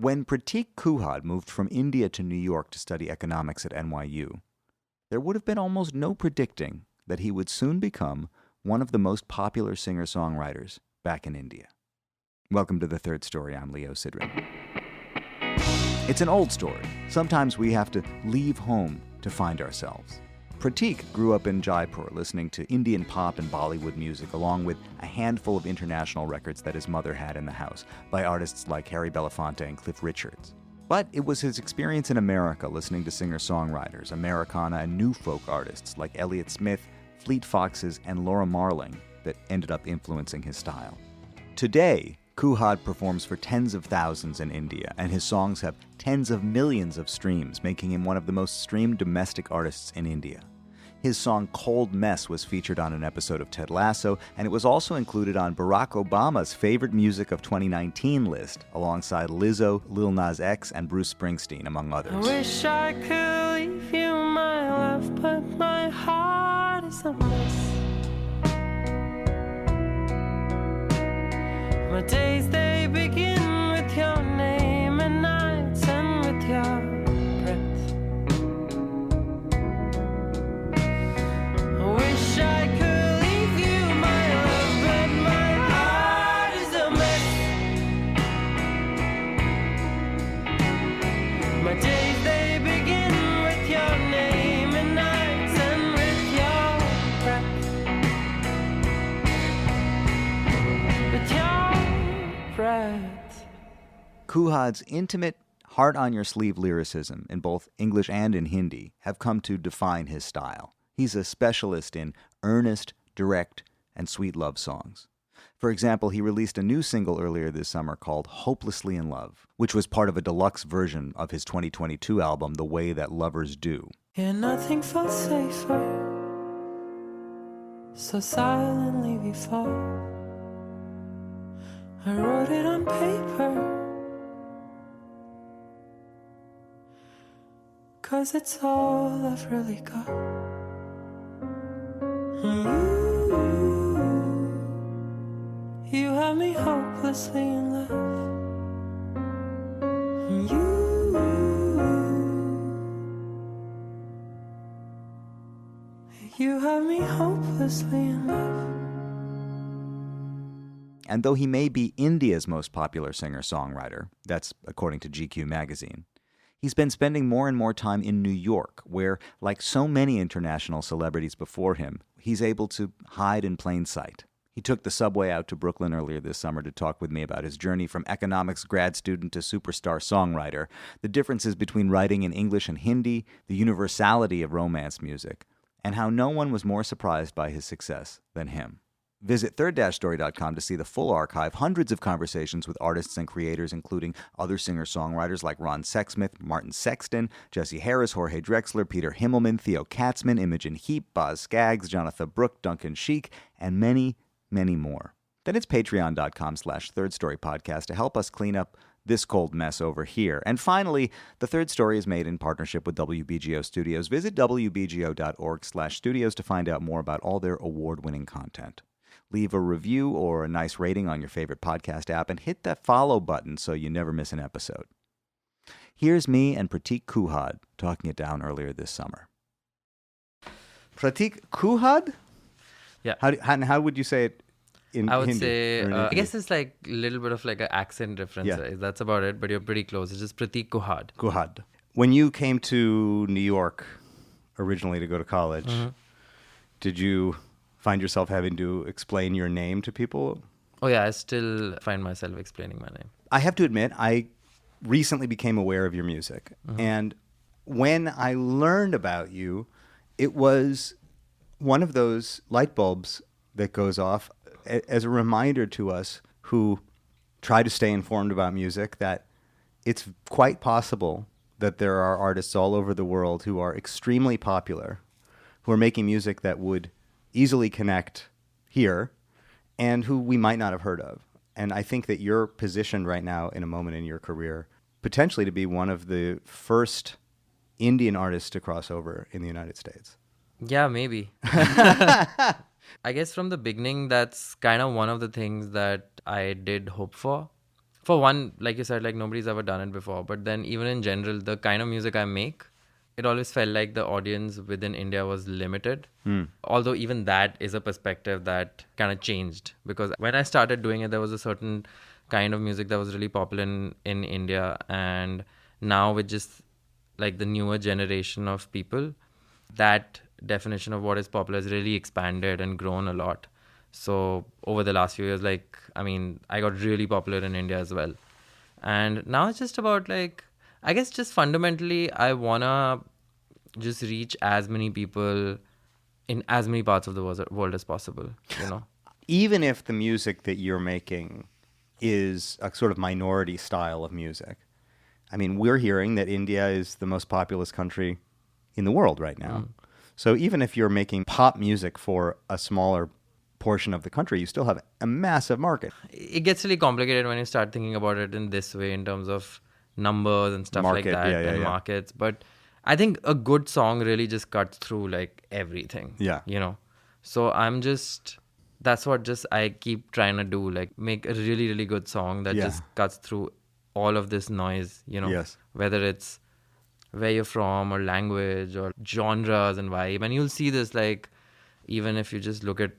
When Prateek Kuhad moved from India to New York to study economics at NYU, there would have been almost no predicting that he would soon become one of the most popular singer-songwriters back in India. Welcome to The Third Story. I'm Leo Sidran. It's an old story. Sometimes we have to leave home to find ourselves. Prateek grew up in Jaipur listening to Indian pop and Bollywood music along with a handful of international records that his mother had in the house by artists like Harry Belafonte and Cliff Richards. But it was his experience in America listening to singer-songwriters, Americana, and new folk artists like Elliott Smith, Foxes and Laura Marling that ended up influencing his style. Today, Kuhad performs for tens of thousands in India, and his songs have tens of millions of streams, making him one of the most streamed domestic artists in India. His song Cold Mess was featured on an episode of Ted Lasso, and it was also included on Barack Obama's Favorite Music of 2019 list, alongside Lizzo, Lil Nas X, and Bruce Springsteen, among others. I wish I could leave you, my love, but my heart is a mess. My days, they begin with your name and nights end with your breath. I wish I could leave you, my love, but my heart is a mess. My days, they begin with your name and nights end with your breath. With your breath. Kuhad's intimate, heart-on-your-sleeve lyricism in both English and in Hindi have come to define his style. He's a specialist in earnest, direct, and sweet love songs. For example, he released a new single earlier this summer called Hopelessly in Love, which was part of a deluxe version of his 2022 album, The Way That Lovers Do. Yeah, nothing felt safer. So silently we fall. I wrote it on paper. 'Cause it's all I've really got. You have me hopelessly in love. You have me hopelessly in love. And though he may be India's most popular singer-songwriter, that's according to GQ magazine, he's been spending more and more time in New York, where, like so many international celebrities before him, he's able to hide in plain sight. He took the subway out to Brooklyn earlier this summer to talk with me about his journey from economics grad student to superstar songwriter, the differences between writing in English and Hindi, the universality of romance music, and how no one was more surprised by his success than him. Visit third-story.com to see the full archive, hundreds of conversations with artists and creators, including other singer-songwriters like Ron Sexsmith, Martin Sexton, Jesse Harris, Jorge Drexler, Peter Himmelman, Theo Katzman, Imogen Heap, Boz Scaggs, Jonathan Brooke, Duncan Sheik, and many, many more. Then it's patreon.com/thirdstorypodcast to help us clean up this cold mess over here. And finally, The Third Story is made in partnership with WBGO Studios. Visit wbgo.org/studios to find out more about all their award-winning content. Leave a review or a nice rating on your favorite podcast app and hit that follow button so you never miss an episode. Here's me and Prateek Kuhad talking it down earlier this summer. Prateek Kuhad? Yeah. How would you say it in I would Hindi? say, Or in I Hindi? guess it's like a little bit of like an accent difference. Yeah. That's about it, but you're pretty close. It's just Prateek Kuhad. Kuhad. When you came to New York originally to go to college, did you find yourself having to explain your name to people? Oh yeah, I still find myself explaining my name. I have to admit, I recently became aware of your music. And when I learned about you, it was one of those light bulbs that goes off as a reminder to us who try to stay informed about music that it's quite possible that there are artists all over the world who are extremely popular, who are making music that would easily connect here and who we might not have heard of. And I think that you're positioned right now in a moment in your career potentially to be one of the first Indian artists to cross over in the United States. Yeah, maybe. I guess from the beginning, that's kind of one of the things that I did hope for. for one, like you said, like nobody's ever done it before. But then even in general, the kind of music I make, it always felt like the audience within India was limited. Although even that is a perspective that kind of changed, because when I started doing it, there was a certain kind of music that was really popular in India. And now with just like the newer generation of people, that definition of what is popular has really expanded and grown a lot. So over the last few years, like, I mean, I got really popular in India as well. And now it's just about like, I guess just fundamentally, I wanna just reach as many people in as many parts of the world as possible, you know? Even if the music that you're making is a sort of minority style of music. I mean, we're hearing that India is the most populous country in the world right now. So even if you're making pop music for a smaller portion of the country, you still have a massive market. It gets really complicated when you start thinking about it in this way in terms of numbers and stuff Market, like that and markets. But I think a good song really just cuts through like everything. Yeah. You know? So that's what just I keep trying to do, like make a really, really good song that just cuts through all of this noise, you know? Yes. Whether it's where you're from or language or genres and vibe. And you'll see this, like, even if you just look at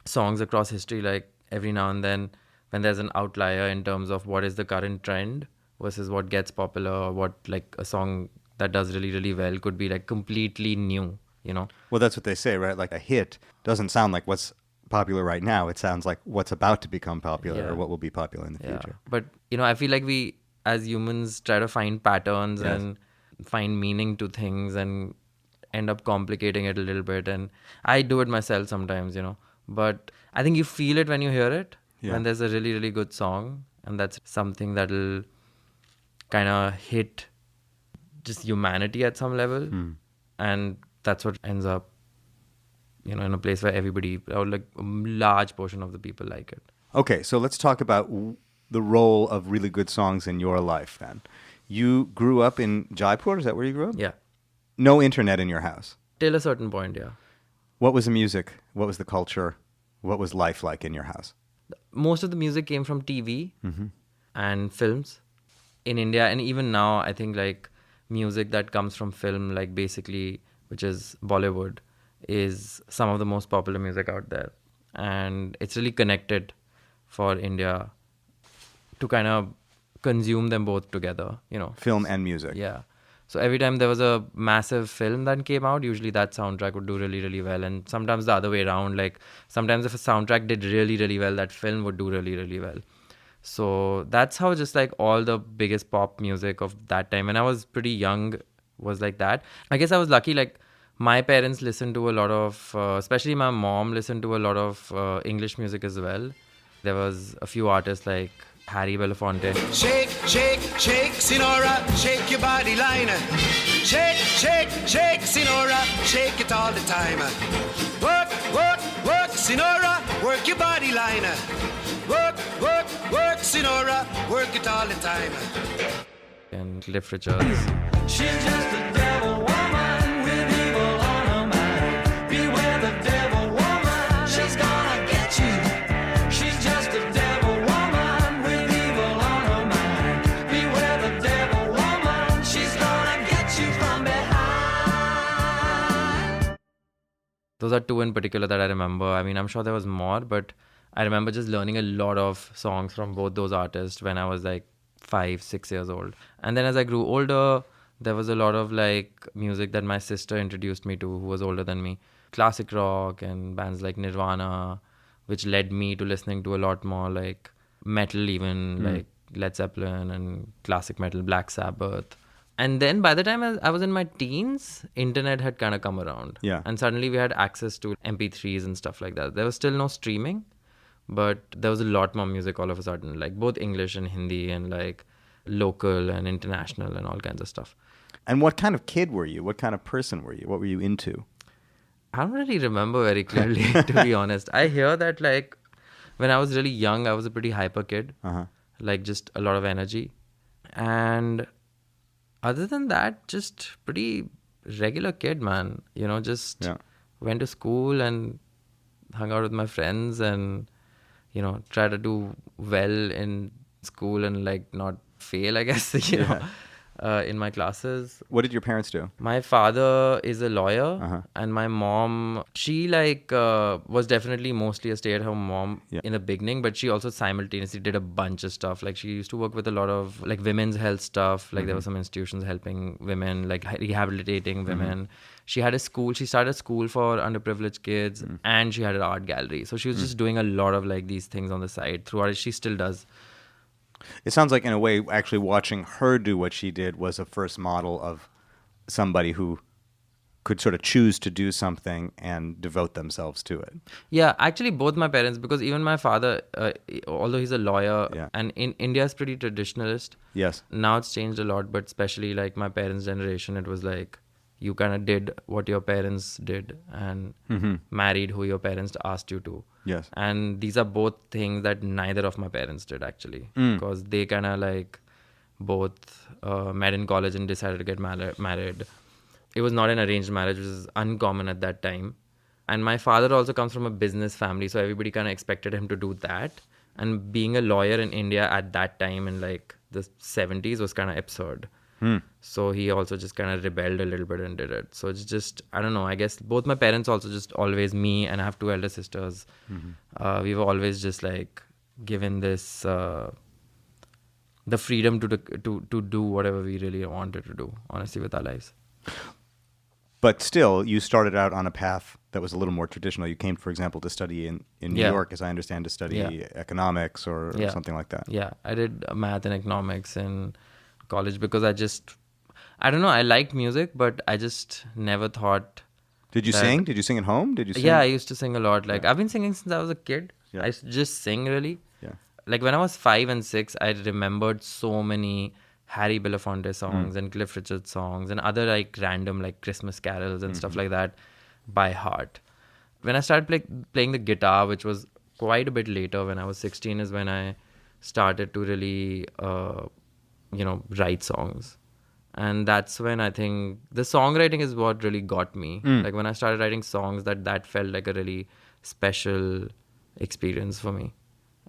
songs across history, like every now and then when there's an outlier in terms of what is the current trend versus what gets popular, or what like a song that does really, really well could be like completely new, you know? Well, that's what they say, right? Like a hit doesn't sound like what's popular right now. It sounds like what's about to become popular or what will be popular in the future. But, you know, I feel like we as humans try to find patterns and find meaning to things and end up complicating it a little bit. And I do it myself sometimes, you know. But I think you feel it when you hear it, when there's a really, really good song. And that's something that'll kind of hit just humanity at some level. And that's what ends up, you know, in a place where everybody, or like a large portion of the people like it. Okay, so let's talk about the role of really good songs in your life then. You grew up in Jaipur, is that where you grew up? Yeah. No internet in your house? Till a certain point, yeah. What was the music? What was the culture? What was life like in your house? Most of the music came from TV and films in India. And even now, I think like music that comes from film, like basically, which is Bollywood, is some of the most popular music out there. And it's really connected for India to kind of consume them both together, you know. Film and music. Yeah. So every time there was a massive film that came out, usually that soundtrack would do really, really well. And sometimes the other way around, like sometimes if a soundtrack did really, really well, that film would do really, really well. So that's how just like all the biggest pop music of that time, when I was pretty young, was like that. I guess I was lucky, like my parents listened to a lot of, especially my mom listened to a lot of English music as well. There was a few artists like Harry Belafonte. Shake, shake, shake, Sinora, shake your body line. Shake, shake, shake, Sinora, shake it all the time. Work, work, work, Sinora, work your body line. Work, work, work, Sinora, work it all the time. And Cliff Richards. She's just a devil woman with evil on her mind. Beware the devil woman, she's gonna get you. She's just a devil woman with evil on her mind. Beware the devil woman, she's gonna get you from behind. Those are two in particular that I remember. I mean, I'm sure there was more, but I remember just learning a lot of songs from both those artists when I was like 5-6 years old. And then as I grew older, there was a lot of like music that my sister introduced me to, who was older than me. Classic rock and bands like Nirvana, which led me to listening to a lot more like metal, even like Led Zeppelin and classic metal, Black Sabbath. And then by the time I was in my teens, internet had kind of come around. Yeah. And suddenly we had access to MP3s and stuff like that. There was still no streaming, but there was a lot more music all of a sudden, like both English and Hindi and like local and international and all kinds of stuff. And what kind of kid were you? What kind of person were you? What were you into? I don't really remember very clearly, to be honest. I hear that like when I was really young, I was a pretty hyper kid, like just a lot of energy. And other than that, just pretty regular kid, man. You know, just went to school and hung out with my friends and, you know, try to do well in school and like not fail, I guess, you know, in my classes. What did your parents do? My father is a lawyer, and my mom, she like was definitely mostly a stay-at-home mom in the beginning, but she also simultaneously did a bunch of stuff. Like she used to work with a lot of like women's health stuff. Like there were some institutions helping women, like rehabilitating women. She had a school. She started a school for underprivileged kids, and she had an art gallery. So she was just doing a lot of like these things on the side throughout it. She still does. It sounds like, in a way, actually watching her do what she did was a first model of somebody who could sort of choose to do something and devote themselves to it. Yeah, actually both my parents, because even my father, although he's a lawyer, and in India is pretty traditionalist. Yes. Now it's changed a lot, but especially like my parents' generation, it was like you kind of did what your parents did and married who your parents asked you to. Yes. And these are both things that neither of my parents did actually, because they kind of like both met in college and decided to get married. It was not an arranged marriage, which is uncommon at that time. And my father also comes from a business family, so everybody kind of expected him to do that. And being a lawyer in India at that time in like the 70s was kind of absurd. So he also just kind of rebelled a little bit and did it. So it's just, I don't know, I guess both my parents also just always, me and I have two elder sisters, we were always just like given this, the freedom to do whatever we really wanted to do, honestly, with our lives. But still, you started out on a path that was a little more traditional. You came, for example, to study in New York, as I understand, to study economics or something like that. Yeah, I did math and economics in college because I don't know, I liked music, but I just never thought. Did you sing? Did you sing at home? Did you sing? Yeah, I used to sing a lot. Like I've been singing since I was a kid. I used to just sing really. Yeah. Like when I was 5 and 6, I remembered so many Harry Belafonte songs and Cliff Richard songs and other like random like Christmas carols and stuff like that by heart. When I started playing the guitar, which was quite a bit later, when I was 16 is when I started to really, write songs. And that's when I think the songwriting is what really got me. Like when I started writing songs, that felt like a really special experience for me.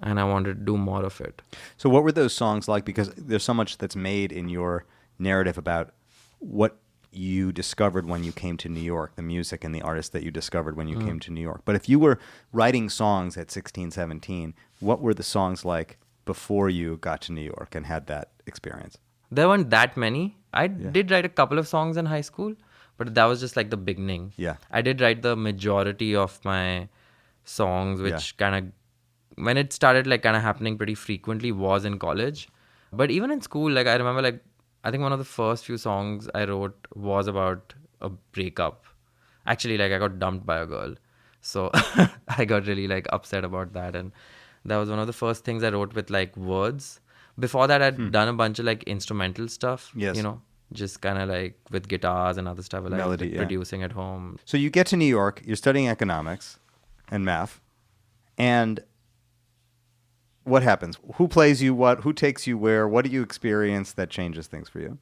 And I wanted to do more of it. So what were those songs like? Because there's so much that's made in your narrative about what you discovered when you came to New York, the music and the artists that you discovered when you came to New York. But if you were writing songs at 16, 17, what were the songs like before you got to New York and had that experience? There weren't that many. I did write a couple of songs in high school, but that was just like the beginning. Yeah. I did write the majority of my songs, which kind of, when it started like kind of happening pretty frequently, was in college. But even in school, like I remember like, I think one of the first few songs I wrote was about a breakup. Actually, like I got dumped by a girl. So I got really like upset about that. And that was one of the first things I wrote with like words. Before that, I'd done a bunch of like instrumental stuff, Yes. you know, just kind of like with guitars and other stuff, like Melody, yeah. producing at home. So you get to New York, you're studying economics and math, and what happens? Who plays you what? Who takes you where? What do you experience that changes things for you?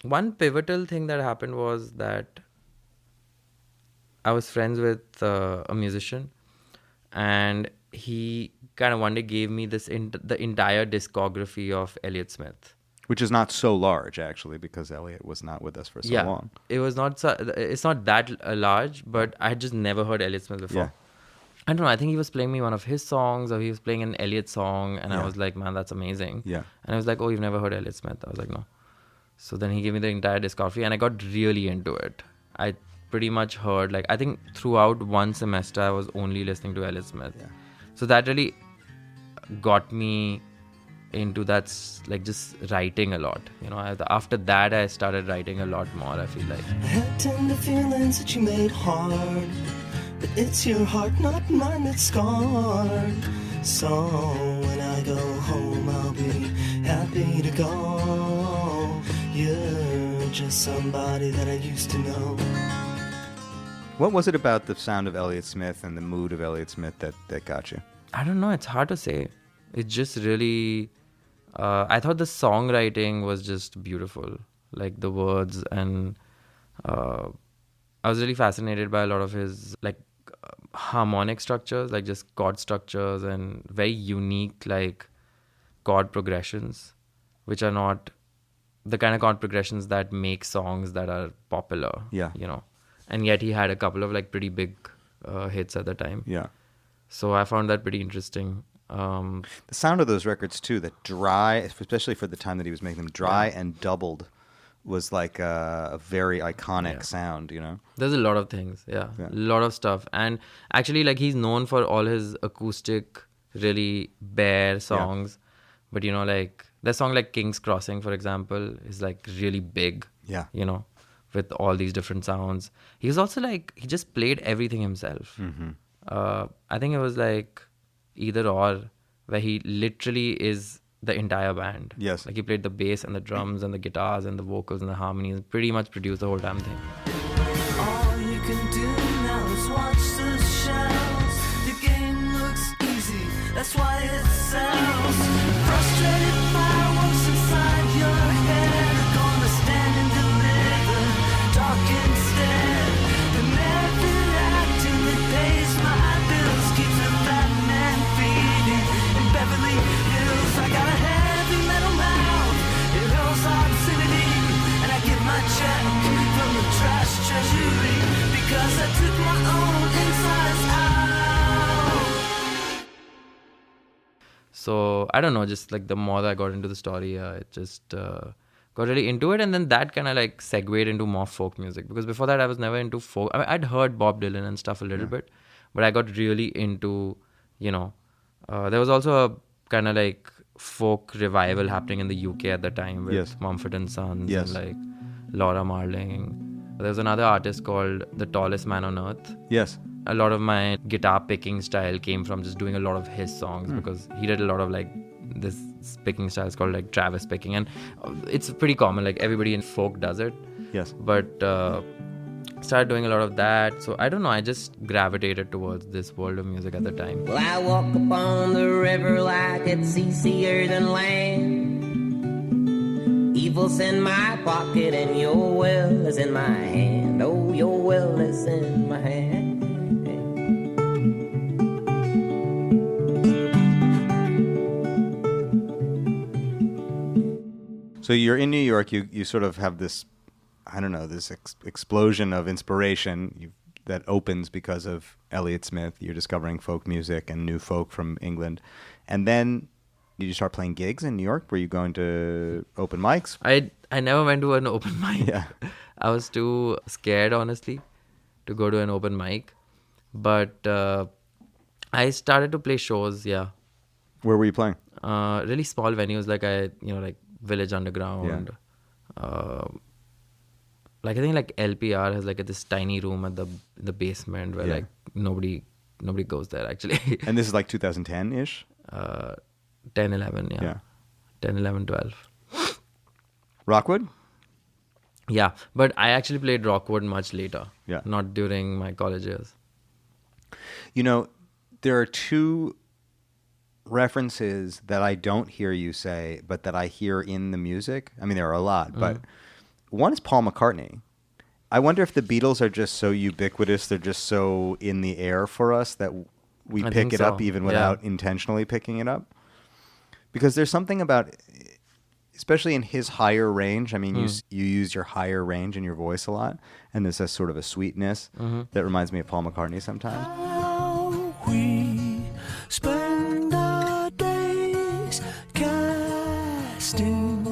One pivotal thing that happened was that I was friends with a musician, and he kind of one day gave me this the entire discography of Elliott Smith. Which is not so large, actually, because Elliott was not with us for so long. It was not. It's not that large, but I had just never heard Elliott Smith before. Yeah. I don't know. I think he was playing me one of his songs, or he was playing an Elliott song, and I was like, "Man, that's amazing." Yeah. And I was like, "Oh, you've never heard Elliott Smith?" I was like, "No." So then he gave me the entire discography, and I got really into it. I pretty much heard, like, I think throughout one semester, I was only listening to Elliott Smith. Yeah. So that really got me into that, like, just writing a lot. You know, after that, I started writing a lot more, I feel like. I had tender feelings that you made hard, but it's your heart, not mine, that's scarred. So when I go home, I'll be happy to go. You're just somebody that I used to know. What was it about the sound of Elliott Smith and the mood of Elliott Smith that got you? I don't know. It's hard to say. It just really... I thought the songwriting was just beautiful. Like the words, and I was really fascinated by a lot of his like harmonic structures, like just chord structures, and very unique like chord progressions, which are not the kind of chord progressions that make songs that are popular. Yeah. You know, and yet he had a couple of like pretty big hits at the time. Yeah. So I found that pretty interesting. The sound of those records too, that dry, especially for the time that he was making them, dry and doubled, was like a very iconic sound, you know? There's a lot of things, a lot of stuff. And actually, like, he's known for all his acoustic, really bare songs. But, you know, like, the song like King's Crossing, for example, is like really big, you know, with all these different sounds. He was also like, he just played everything himself. I think it was like either or, where he literally is the entire band. Yes. Like, he played the bass and the drums and the guitars and the vocals and the harmonies, pretty much produced the whole damn thing. All you can do now is watch the shells. The game looks easy, that's why it sells. Frustrated fireworks inside your head are gonna stand and deliver, talk instead. The method acting that pays my bills keeps the fat man feeding in Beverly Hills. I got a heavy metal mouth, it hurls obscenity, and I get my check from the trash treasury because I took my own insides out. So, I don't know, just like the more I got into the story, it just got really into it. And then that kind of like segued into more folk music. Because before that, I was never into folk. I mean, I'd heard Bob Dylan and stuff a little bit. But I got really into, you know, there was also a kind of like folk revival happening in the UK at the time with Mumford and Sons and like Laura Marling. There was another artist called The Tallest Man on Earth. Yes. A lot of my guitar picking style came from just doing a lot of his songs because he did a lot of like this picking style is called like Travis picking, and it's pretty common, like everybody in folk does it. Yes. But started doing a lot of that. So I don't know, I just gravitated towards this world of music at the time. Well, I walk upon the river like it's easier than land. Evil's in my pocket and your will is in my hand. Oh, your will is in my hand. So you're in New York, you sort of have this, I don't know, this explosion of inspiration that opens because of Elliott Smith. You're discovering folk music and new folk from England. And then did you start playing gigs in New York? Were you going to open mics? I never went to an open mic. Yeah. I was too scared, honestly, to go to an open mic. But I started to play shows, Where were you playing? really small venues like like Village Underground. Like I think like LPR has like this tiny room at the basement where like nobody goes there actually. And this is like 2010-ish? 10, 11, yeah. 10, 11, 12. Rockwood? Yeah, but I actually played Rockwood much later. Yeah. Not during my college years. You know, there are two references that I don't hear you say, but that I hear in the music. I mean, there are a lot, but one is Paul McCartney. I wonder if the Beatles are just so ubiquitous, they're just so in the air for us that we pick it up even without intentionally picking it up. Because there's something about, especially in his higher range, I mean, you use your higher range in your voice a lot, and there's a sort of a sweetness that reminds me of Paul McCartney sometimes. How we spend our days casting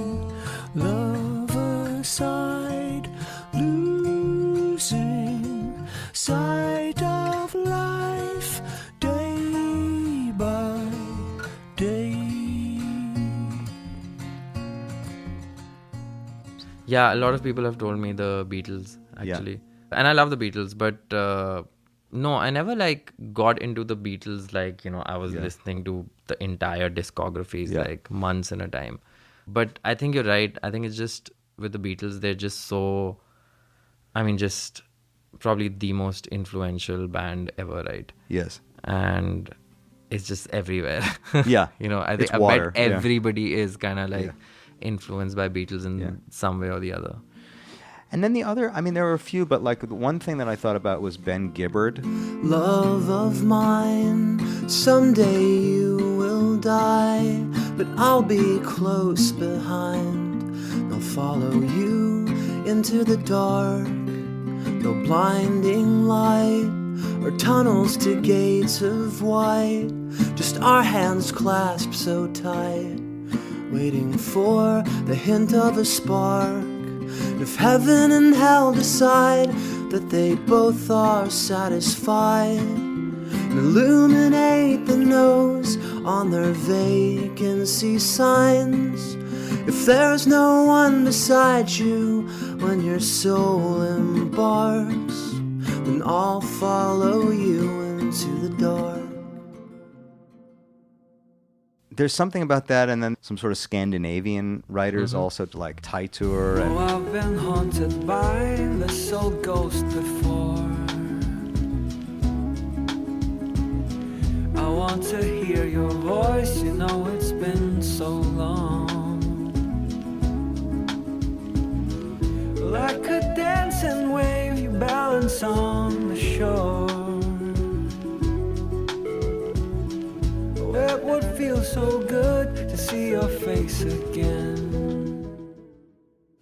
love aside, losing sight of life day by day. Yeah, a lot of people have told me the Beatles, actually. And I love the Beatles, but no, I never like got into the Beatles like, I was listening to the entire discographies like months in a time. But I think you're right. I think it's just with the Beatles, they're just so, just probably the most influential band ever, right? Yes. And it's just everywhere. Yeah. I think I bet everybody is kind of like influenced by Beatles in some way or the other. And then the other, there were a few, but like the one thing that I thought about was Ben Gibbard. Love of mine, someday you will die, but I'll be close behind. They'll follow you into the dark. No blinding light or tunnels to gates of white. Just our hands clasped so tight, waiting for the hint of a spark. If heaven and hell decide that they both are satisfied, and illuminate the nose on their vacancy signs. If there's no one beside you when your soul embarks, then I'll follow you into the dark. There's something about that, and then some sort of Scandinavian writers also like Teitur. Oh, I've been haunted by this old ghost before. I want to hear your voice, you know it's been so long. Like a dancing wave, you balance on the shore. Oh, it would feel so good to see your face again.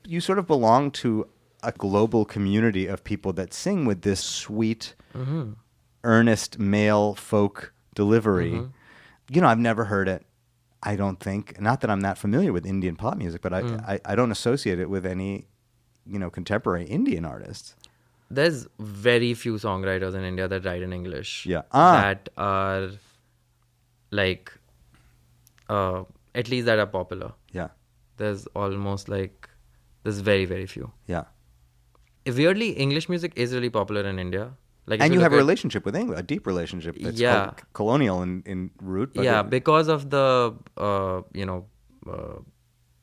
You sort of belong to a global community of people that sing with this sweet, earnest male folk delivery. You know, I've never heard it, I don't think. Not that I'm not familiar with Indian pop music, but I don't associate it with any, you know, contemporary Indian artists. There's very few songwriters in India that write in English. Yeah. That are like, at least that are popular. Yeah. There's almost like, there's very, very few. Yeah. Weirdly, English music is really popular in India. Like, And you have a relationship with England, a deep relationship that's Yeah. colonial in root. But Yeah, because of the,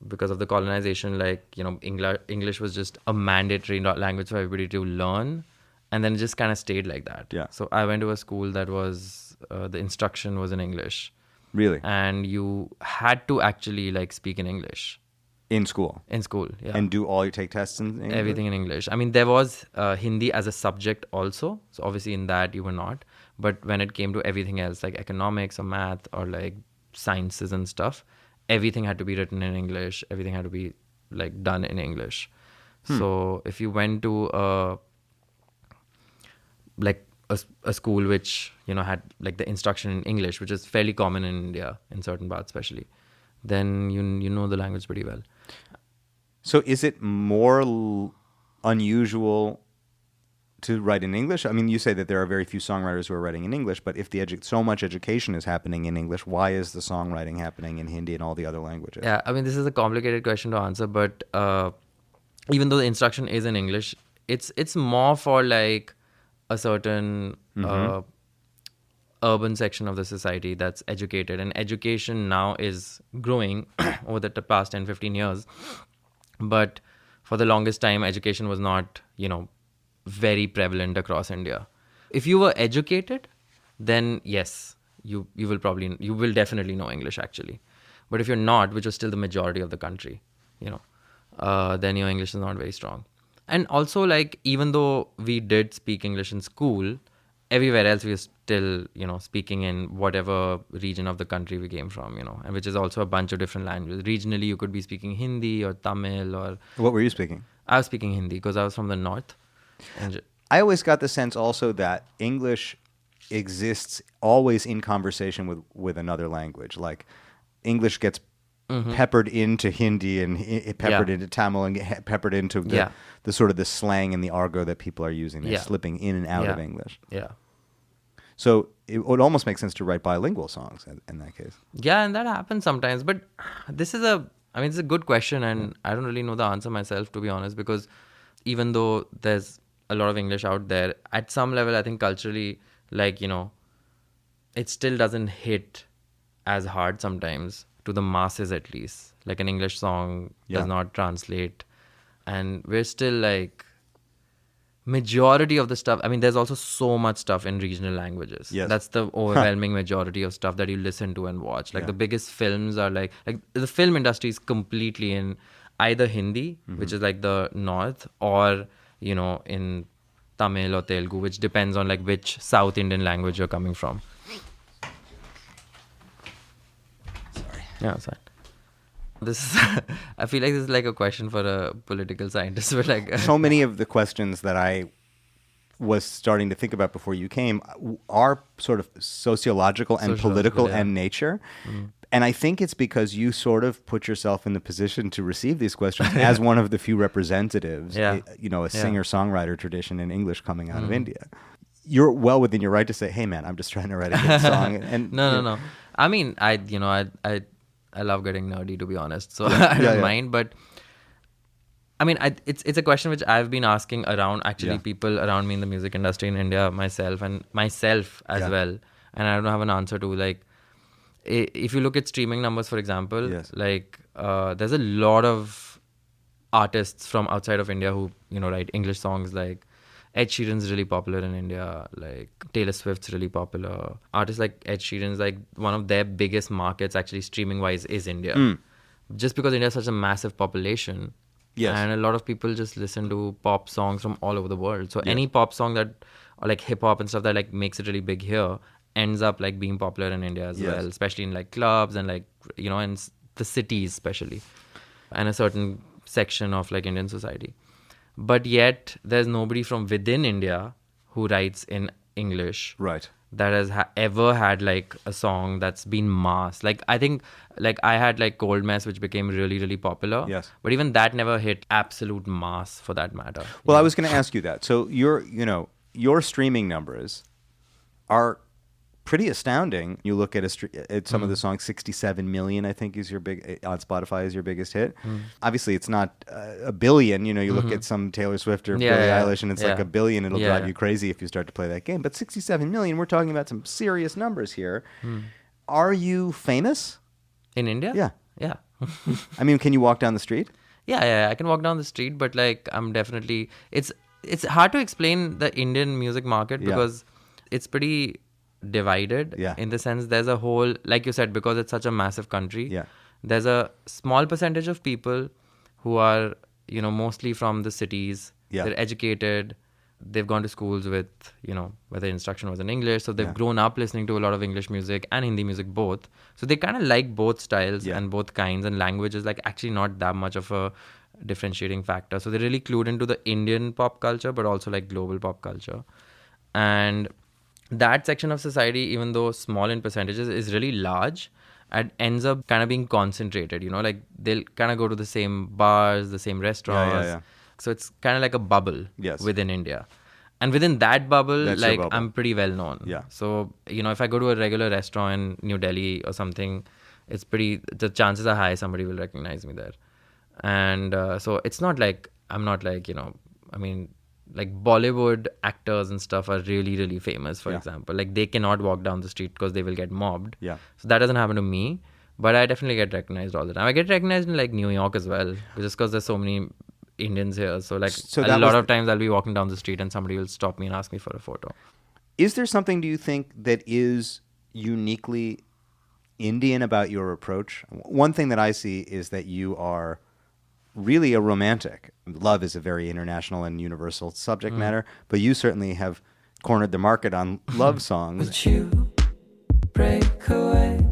because of the colonization, like, you know, English was just a mandatory language for everybody to learn. And then it just kind of stayed like that. Yeah. So I went to a school that was, the instruction was in English. Really? And you had to actually like speak in English. In school? In school, yeah. And do all your take tests in English? Everything in English. I mean, there was Hindi as a subject also. So obviously in that you were not. But when it came to everything else, like economics or math or like sciences and stuff, everything had to be written in English. Everything had to be like done in English. So if you went to a school which, you know, had like the instruction in English, which is fairly common in India, in certain parts especially, then you know the language pretty well. So is it more unusual to write in English? I mean, you say that there are very few songwriters who are writing in English, but if so much education is happening in English, why is the songwriting happening in Hindi and all the other languages? Yeah, I mean, this is a complicated question to answer, but even though the instruction is in English, it's more for like a certain urban section of the society that's educated. And education now is growing over the past 10, 15 years. But for the longest time, education was not, you know, very prevalent across India. If you were educated, then yes, you will definitely know English actually. But if you're not, which was still the majority of the country, you know, then your English is not very strong. And also, like, even though we did speak English in school, everywhere else we were still, you know, speaking in whatever region of the country we came from, you know, and which is also a bunch of different languages. Regionally, you could be speaking Hindi or Tamil or... What were you speaking? I was speaking Hindi because I was from the north. And I always got the sense also that English exists always in conversation with another language. Like, English gets peppered into Hindi and peppered into Tamil and peppered into the sort of the slang and the argot that people are using. They're slipping in and out of English. Yeah. So it would almost make sense to write bilingual songs in that case. Yeah, and that happens sometimes. But this is it's a good question, and I don't really know the answer myself, to be honest, because even though there's a lot of English out there, at some level, I think culturally, like, you know, it still doesn't hit as hard sometimes, to the masses at least. Like, an English song does not translate. And we're still like, majority of the stuff, I mean, there's also so much stuff in regional languages. Yes. That's the overwhelming majority of stuff that you listen to and watch. Like, the biggest films are like the film industry is completely in either Hindi, which is like the north, or, you know, in Tamil or Telugu, which depends on like which South Indian language you're coming from. Yeah, it's fine. This I feel like this is like a question for a political scientist, but like So many of the questions that I was starting to think about before you came are sort of sociological and political yeah. in nature. And I think it's because you sort of put yourself in the position to receive these questions as one of the few representatives, Yeah. a singer-songwriter tradition in English coming out of India. You're well within your right to say, hey, man, I'm just trying to write a good song. And No. I mean, I love getting nerdy, to be honest. So I don't mind. But I mean, it's a question which I've been asking around actually people around me in the music industry in India, myself as well. And I don't have an answer to, like, if you look at streaming numbers, for example, like there's a lot of artists from outside of India who, write English songs. Like Ed Sheeran's really popular in India. Like Taylor Swift's really popular. Artists like Ed Sheeran's, like one of their biggest markets actually streaming wise is India. Just because India has such a massive population. Yes. And a lot of people just listen to pop songs from all over the world. So any pop song that, or like hip hop and stuff that like makes it really big here, ends up like being popular in India as well, especially in like clubs and like, in the cities especially, and a certain section of like Indian society. But yet there's nobody from within India who writes in English. Right. That has ever had like a song that's been mass. Like I think like I had like Cold Mess, which became really, really popular. Yes. But even that never hit absolute mass for that matter. Well, I was going to ask you that. So your streaming numbers are pretty astounding. You look at at some of the songs, 67 million, I think, is on Spotify is your biggest hit. Obviously, it's not a billion. You look at some Taylor Swift or Billie Eilish, and it's like a billion. It'll drive you crazy if you start to play that game. But 67 million, we're talking about some serious numbers here. Are you famous? In India? Yeah. Yeah. I mean, can you walk down the street? Yeah, I can walk down the street, but like I'm definitely it's hard to explain the Indian music market because it's pretty divided in the sense there's a whole, like you said, because it's such a massive country, there's a small percentage of people who are mostly from the cities. They're educated, they've gone to schools with where the instruction was in English, so they've grown up listening to a lot of English music and Hindi music both, so they kind of like both styles and both kinds, and language is like actually not that much of a differentiating factor, so they're really clued into the Indian pop culture but also like global pop culture. And that section of society, even though small in percentages, is really large and ends up kind of being concentrated, like they'll kind of go to the same bars, the same restaurants. So it's kind of like a bubble within India. And within that bubble, like I'm pretty well known. So, if I go to a regular restaurant in New Delhi or something, the chances are high somebody will recognize me there. And so it's not like, I'm not like, like Bollywood actors and stuff are really, really famous, for example. Like they cannot walk down the street because they will get mobbed. So that doesn't happen to me. But I definitely get recognized all the time. I get recognized in like New York as well, just because there's so many Indians here. So like a lot of times I'll be walking down the street and somebody will stop me and ask me for a photo. Is there something, do you think, that is uniquely Indian about your approach? One thing that I see is that you are really a romantic. Love is a very international and universal subject matter, but you certainly have cornered the market on love songs. Would you break away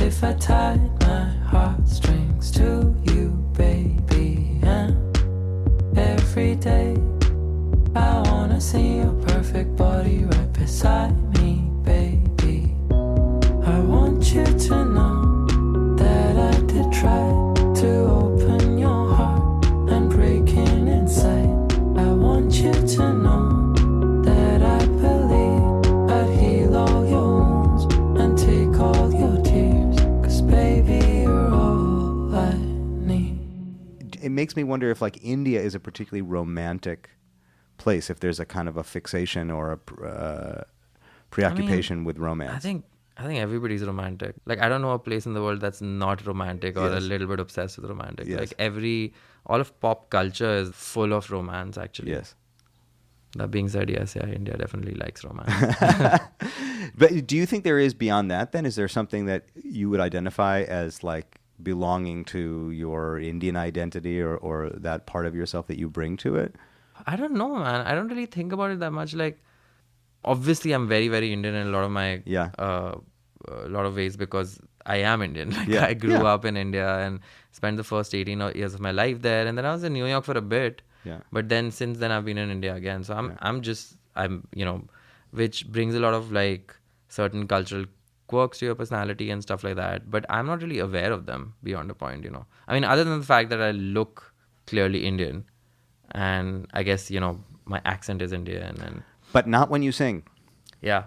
if I tied my heartstrings to you, baby? And every day I wanna see your perfect body right beside me, baby. I want you to know that I did try to open your heart and break in inside. I want you to know that I believe I'd heal all your wounds and take all your tears, 'cause baby, you're all I need. It makes me wonder if like India is a particularly romantic place, if there's a kind of a fixation or a preoccupation with romance. I think everybody's romantic. Like, I don't know a place in the world that's not romantic or a little bit obsessed with romantic. Like, all of pop culture is full of romance, actually. That being said, yes, India definitely likes romance. But do you think there is beyond that then? Is there something that you would identify as like belonging to your Indian identity or that part of yourself that you bring to it? I don't know, man. I don't really think about it that much. Like, obviously I'm very, very Indian in a lot of my a lot of ways, because I am Indian. Like Yeah. I grew Yeah. up in India and spent the first 18 years of my life there, and then I was in New York for a bit. Yeah. But then since then I've been in India again. So I'm which brings a lot of like certain cultural quirks to your personality and stuff like that. But I'm not really aware of them beyond a point. I mean, other than the fact that I look clearly Indian, and I guess my accent is Indian, and But not when you sing. yeah.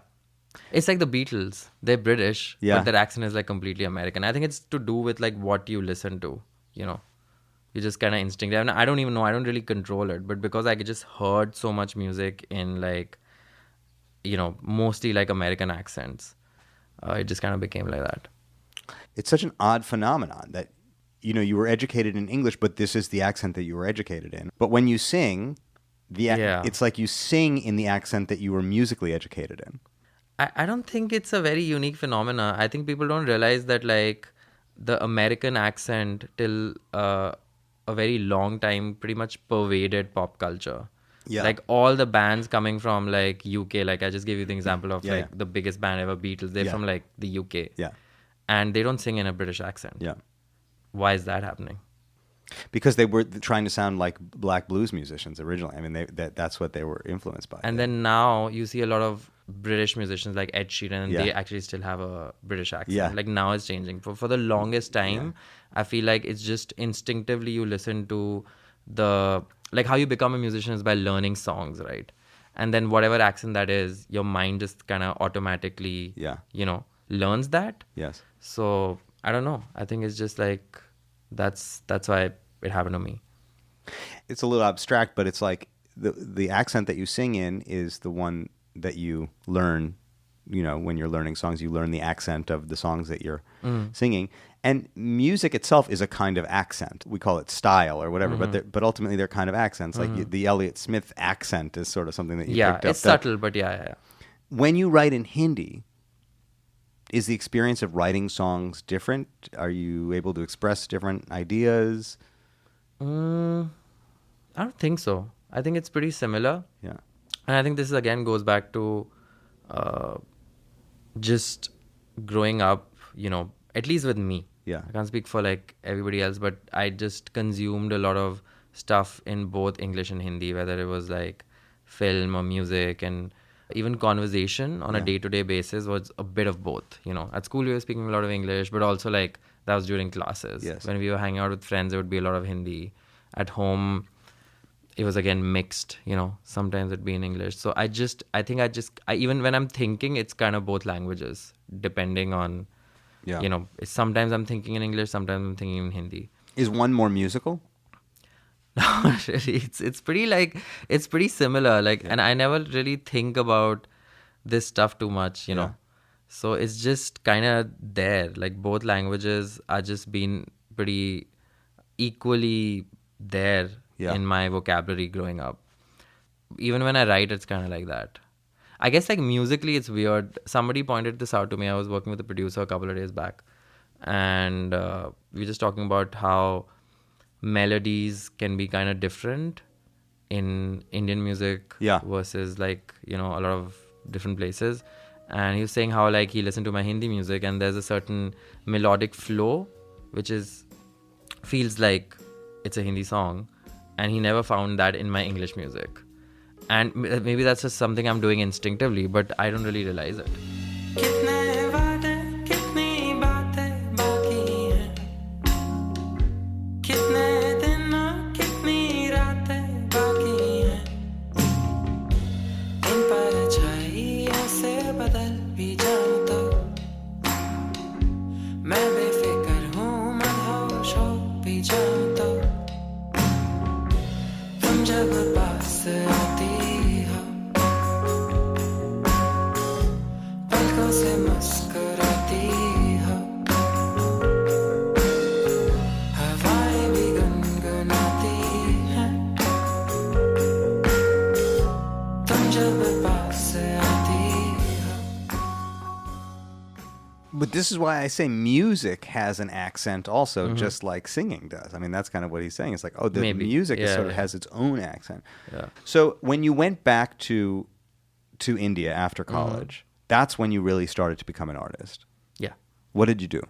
It's like the Beatles. They're British, Yeah. but their accent is like completely American. I think it's to do with like what you listen to, You just kind of instinctive. And I don't even know. I don't really control it. But because I just heard so much music in like, mostly like American accents, it just kind of became like that. It's such an odd phenomenon that, you were educated in English, but this is the accent that you were educated in. But when you sing, it's like you sing in the accent that you were musically educated in. I don't think it's a very unique phenomena. I think people don't realize that like the American accent till a very long time pretty much pervaded pop culture. Yeah. Like all the bands coming from like UK, like I just gave you the example of Yeah, like yeah. the biggest band ever, Beatles. They're Yeah. from like the UK. Yeah. And they don't sing in a British accent. Yeah. Why is that happening? Because they were trying to sound like black blues musicians originally. I mean, that's what they were influenced by. And then now you see a lot of British musicians like Ed Sheeran, and Yeah. they actually still have a British accent. Yeah. Like now it's changing. For the longest time, I feel like it's just instinctively you listen to like how you become a musician is by learning songs, right? And then whatever accent that is, your mind just kind of automatically, learns that. Yes. So I don't know. I think it's just like that's why it happened to me. It's a little abstract, but it's like the accent that you sing in is the one that you learn, when you're learning songs, you learn the accent of the songs that you're singing. And music itself is a kind of accent. We call it style or whatever, but ultimately they're kind of accents. Like the Elliott Smith accent is sort of something that you picked up. It's subtle, but yeah. When you write in Hindi, is the experience of writing songs different? Are you able to express different ideas? I don't think so. I think it's pretty similar. Yeah. And I think this again goes back to just growing up, at least with me. Yeah. I can't speak for like everybody else, but I just consumed a lot of stuff in both English and Hindi, whether it was like film or music, and even conversation on a day-to-day basis was a bit of both. At school we were speaking a lot of English, but also like that was during classes. Yes. When we were hanging out with friends, it would be a lot of Hindi. At home, it was again mixed, sometimes it'd be in English. So I think even when I'm thinking, it's kind of both languages, depending on, sometimes I'm thinking in English, sometimes I'm thinking in Hindi. Is one more musical? No, really, it's pretty similar. And I never really think about this stuff too much, Yeah. So it's just kind of there. Like both languages are just been pretty equally there in my vocabulary growing up. Even when I write, it's kind of like that. I guess like musically, it's weird. Somebody pointed this out to me. I was working with a producer a couple of days back, and we were just talking about how melodies can be kind of different in Indian music versus like, a lot of different places. And he was saying how like he listened to my Hindi music and there's a certain melodic flow which feels like it's a Hindi song, and he never found that in my English music. And maybe that's just something I'm doing instinctively, but I don't really realize it. कितने वादे कितनी बातें बाकी हैं, कितने दिन कितनी रातें बाकी हैं, इन परछाइयों से बदल भी जाऊं तो मैं बेफिक्र हूँ, मदहोश हो भी जाऊं तो तुम जब पास आती हो पलकों से मुस्कुराती हो, हवाएं भी गुनगुनाती हैं, तुम जब पास आती हो. But this is why I say music has an accent also, just like singing does. I mean, that's kind of what he's saying. It's like, the Maybe. music Yeah, sort of yeah. has its own accent. Yeah. So when you went back to India after college, that's when you really started to become an artist. Yeah. What did you do?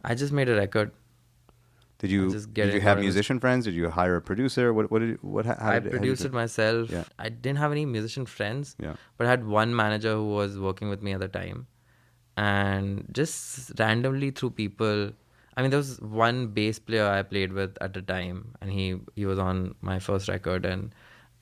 I just made a record. Did you just get it have out of musician friends? Did you hire a producer? I produced it myself. Yeah. I didn't have any musician friends, Yeah. but I had one manager who was working with me at the time. And just randomly through people, I mean, there was one bass player I played with at the time, and he was on my first record, and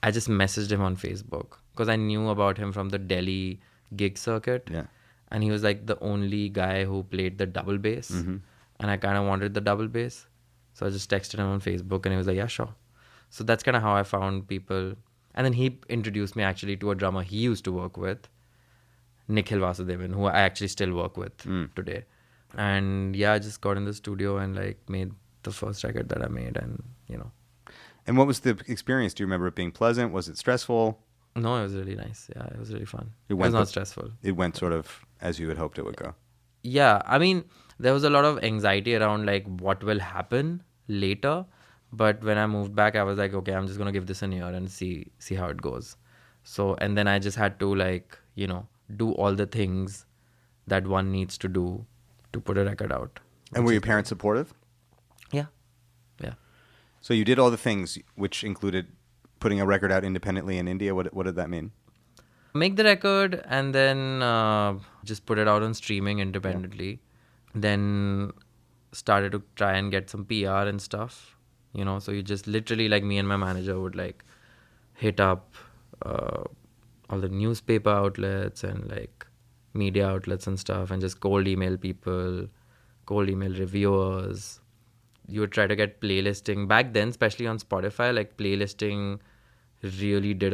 I just messaged him on Facebook because I knew about him from the Delhi gig circuit. Yeah. And he was like the only guy who played the double bass, and I kind of wanted the double bass. So I just texted him on Facebook and he was like, yeah, sure. So that's kind of how I found people. And then he introduced me actually to a drummer he used to work with, Nikhil Vasudevan, who I actually still work with today. And yeah, I just got in the studio and like made the first record that I made, and you know. And what was the experience? Do you remember it being pleasant? Was it stressful? No, it was really nice. Yeah, it was really fun. It went was not the- stressful. It went sort of as you had hoped it would go. Yeah, I mean, there was a lot of anxiety around like what will happen later. But when I moved back, I was like, okay, I'm just going to give this a year and see how it goes. So, and then I just had to like, you know, do all the things that one needs to do to put a record out. And were your parents supportive? Yeah. Yeah. So you did all the things, which included putting a record out independently in India. What did that mean? Make the record and then just put it out on streaming independently. Then started to try and get some PR and stuff, you know. So you just literally, like, me and my manager would like hit up all the newspaper outlets and like media outlets and stuff, and just cold email people, cold email reviewers. You would try to get playlisting back then, especially on Spotify. Like, playlisting really did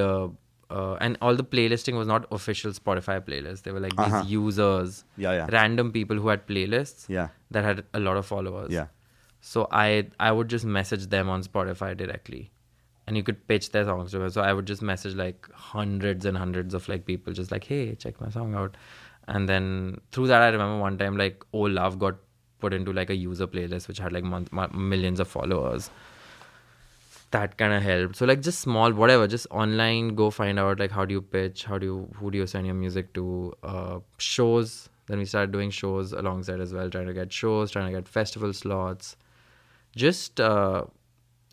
and all the playlisting was not official Spotify playlists. They were like these users, random people who had playlists that had a lot of followers. Yeah. So I would just message them on Spotify directly, and you could pitch their songs to them. So I would just message like hundreds and hundreds of like people, just like, hey, check my song out. And then through that, I remember one time like Oh Love got put into like a user playlist which had like millions of followers. That kind of helped. So like just small, whatever, just online, go find out like how do you pitch, who do you send your music to, shows. Then we started doing shows alongside as well, trying to get shows, trying to get festival slots. Just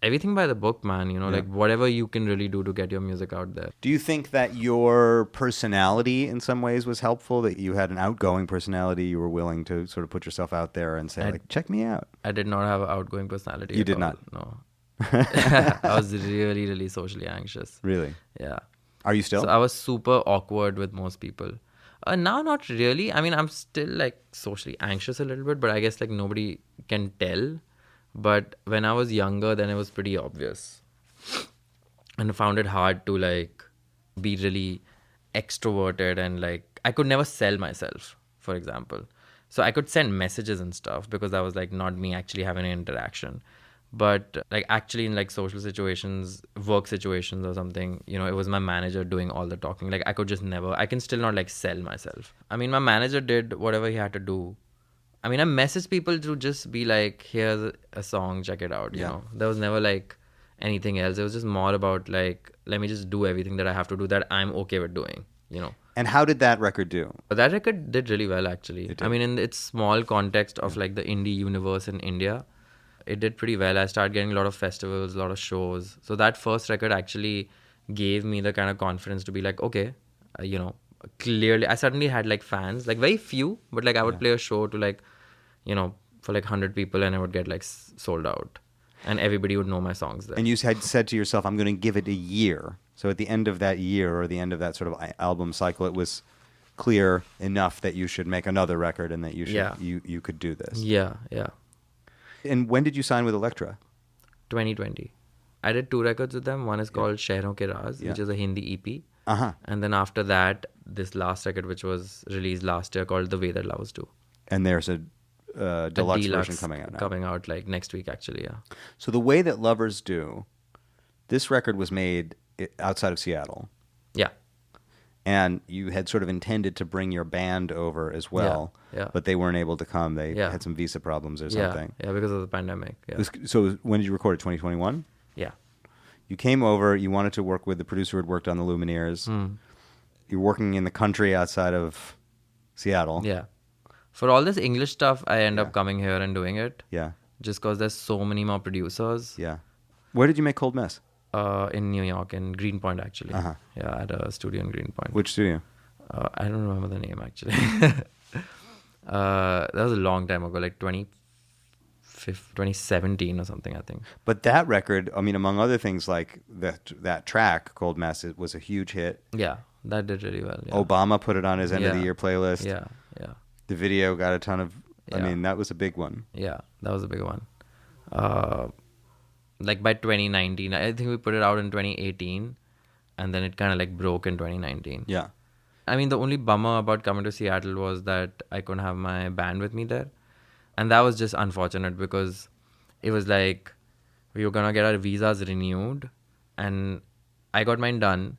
everything by the book, man, you know, like whatever you can really do to get your music out there. Do you think that your personality in some ways was helpful, that you had an outgoing personality, you were willing to sort of put yourself out there and say, like, check me out? I did not have an outgoing personality. You at did all. not? No. I was really, really socially anxious. Really? Yeah. Are you still? So I was super awkward with most people. Now, not really. I mean, I'm still like socially anxious a little bit, but I guess like nobody can tell. But when I was younger, then it was pretty obvious. And I found it hard to like be really extroverted, and like I could never sell myself, for example. So I could send messages and stuff because that was like not me actually having an interaction. But like actually in like social situations, work situations or something, you know, it was my manager doing all the talking. Like I can still not like sell myself. I mean, my manager did whatever he had to do. I mean, I messaged people to just be like, here's a song, check it out, you know. There was never like anything else. It was just more about like, let me just do everything that I have to do that I'm okay with doing, you know. And how did that record do? But that record did really well, actually. I mean, in its small context of like the indie universe in India, it did pretty well. I started getting a lot of festivals, a lot of shows. So that first record actually gave me the kind of confidence to be like, okay, you know, clearly I suddenly had like fans, like very few, but like I would play a show to like, you know, for like 100 people, and I would get like sold out, and everybody would know my songs there. And you had said to yourself, I'm going to give it a year. So at the end of that year, or the end of that sort of album cycle, it was clear enough that you should make another record and that you should you could do this. Yeah. And when did you sign with Elektra? 2020. I did 2 records with them. One is called Shehron Ke Raaz, which is a Hindi EP. And then after that, this last record, which was released last year, called The Way That Lovers Do. And there's a deluxe version coming out now. Coming out like next week, actually, yeah. So The Way That Lovers Do, this record was made outside of Seattle. Yeah. And you had sort of intended to bring your band over as well, but they weren't able to come. They had some visa problems or something. Yeah, because of the pandemic. Yeah. So when did you record it? 2021? Yeah. You came over, you wanted to work with the producer who had worked on the Lumineers. You're working in the country outside of Seattle. Yeah. For all this English stuff, I end up coming here and doing it. Yeah. Just because there's so many more producers. Yeah. Where did you make Cold Mess? In New York, in Greenpoint, actually. Uh-huh. Yeah, at a studio in Greenpoint. Which studio? I don't remember the name, actually. That was a long time ago, like 2017 or something, I think. But that record, I mean, among other things, like that track, Cold Mess, it was a huge hit. Yeah, that did really well. Yeah. Obama put it on his end of the year playlist. Yeah, yeah. The video got a ton of, I Yeah. mean, that was a big one. Yeah, that was a big one. Like by 2019, I think we put it out in 2018, and then it kind of like broke in 2019. Yeah. I mean, the only bummer about coming to Seattle was that I couldn't have my band with me there. And that was just unfortunate because it was like we were going to get our visas renewed, and I got mine done.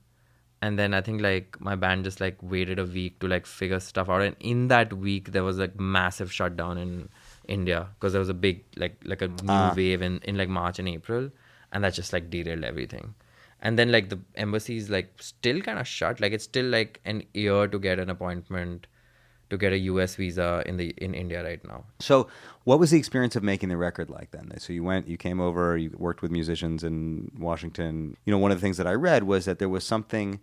And then I think like my band just like waited a week to like figure stuff out. And in that week, there was like massive shutdown in India because there was a big like a new wave in like March and April, and that just like derailed everything. And then like the embassy is like still kind of shut. Like it's still like an year to get an appointment to get a US visa in India right now. So what was the experience of making the record like then? So you came over, you worked with musicians in Washington. You know, one of the things that I read was that there was something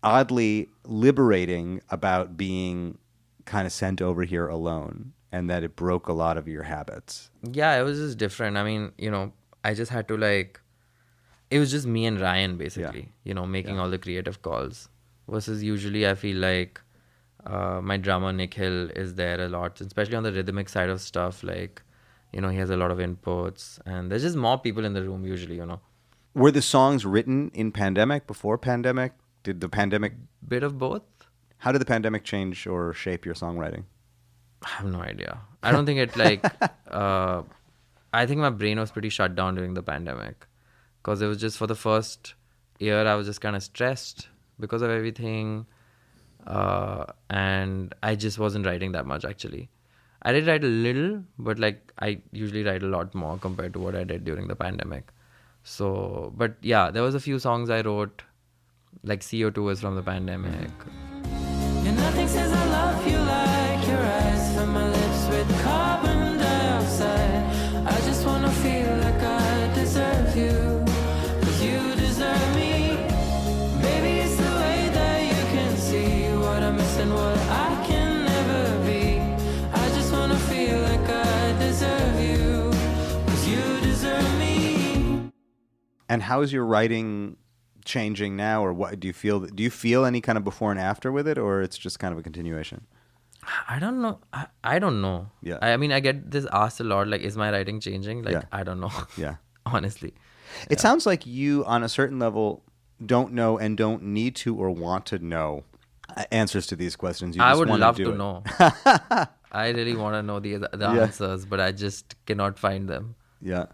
oddly liberating about being kind of sent over here alone, and that it broke a lot of your habits. Yeah, it was just different. I mean, you know, I just had to like, it was just me and Ryan basically, you know, making all the creative calls. Versus usually I feel like my drummer Nikhil is there a lot, especially on the rhythmic side of stuff. Like, you know, he has a lot of inputs, and there's just more people in the room usually, you know. Were the songs written in pandemic, before pandemic? Did the pandemic... Bit of both. How did the pandemic change or shape your songwriting? I have no idea. I don't think it like... I think my brain was pretty shut down during the pandemic. Because it was just for the first year, I was just kind of stressed because of everything. And I just wasn't writing that much, actually. I did write a little, but like I usually write a lot more compared to what I did during the pandemic. So, but yeah, there was a few songs I wrote, like CO2 is from the pandemic. And nothing says I love you like your eyes from my lips with carbon dioxide. I just wanna feel like I deserve you, 'cause you deserve me. Maybe it's the way that you can see what I miss and what I can never be. I just wanna feel like I deserve you, 'cause you deserve me. And how is your writing changing now, or what do you feel? Do you feel any kind of before and after with it, or it's just kind of a continuation? I don't know. I don't know. Yeah. I mean, I get this asked a lot, like, is my writing changing? Like, Yeah. I don't know. Yeah. Honestly. It sounds like you, on a certain level, don't know and don't need to or want to know answers to these questions. You I just would want love do to it. know. I really want to know the answers, but I just cannot find them. Yeah.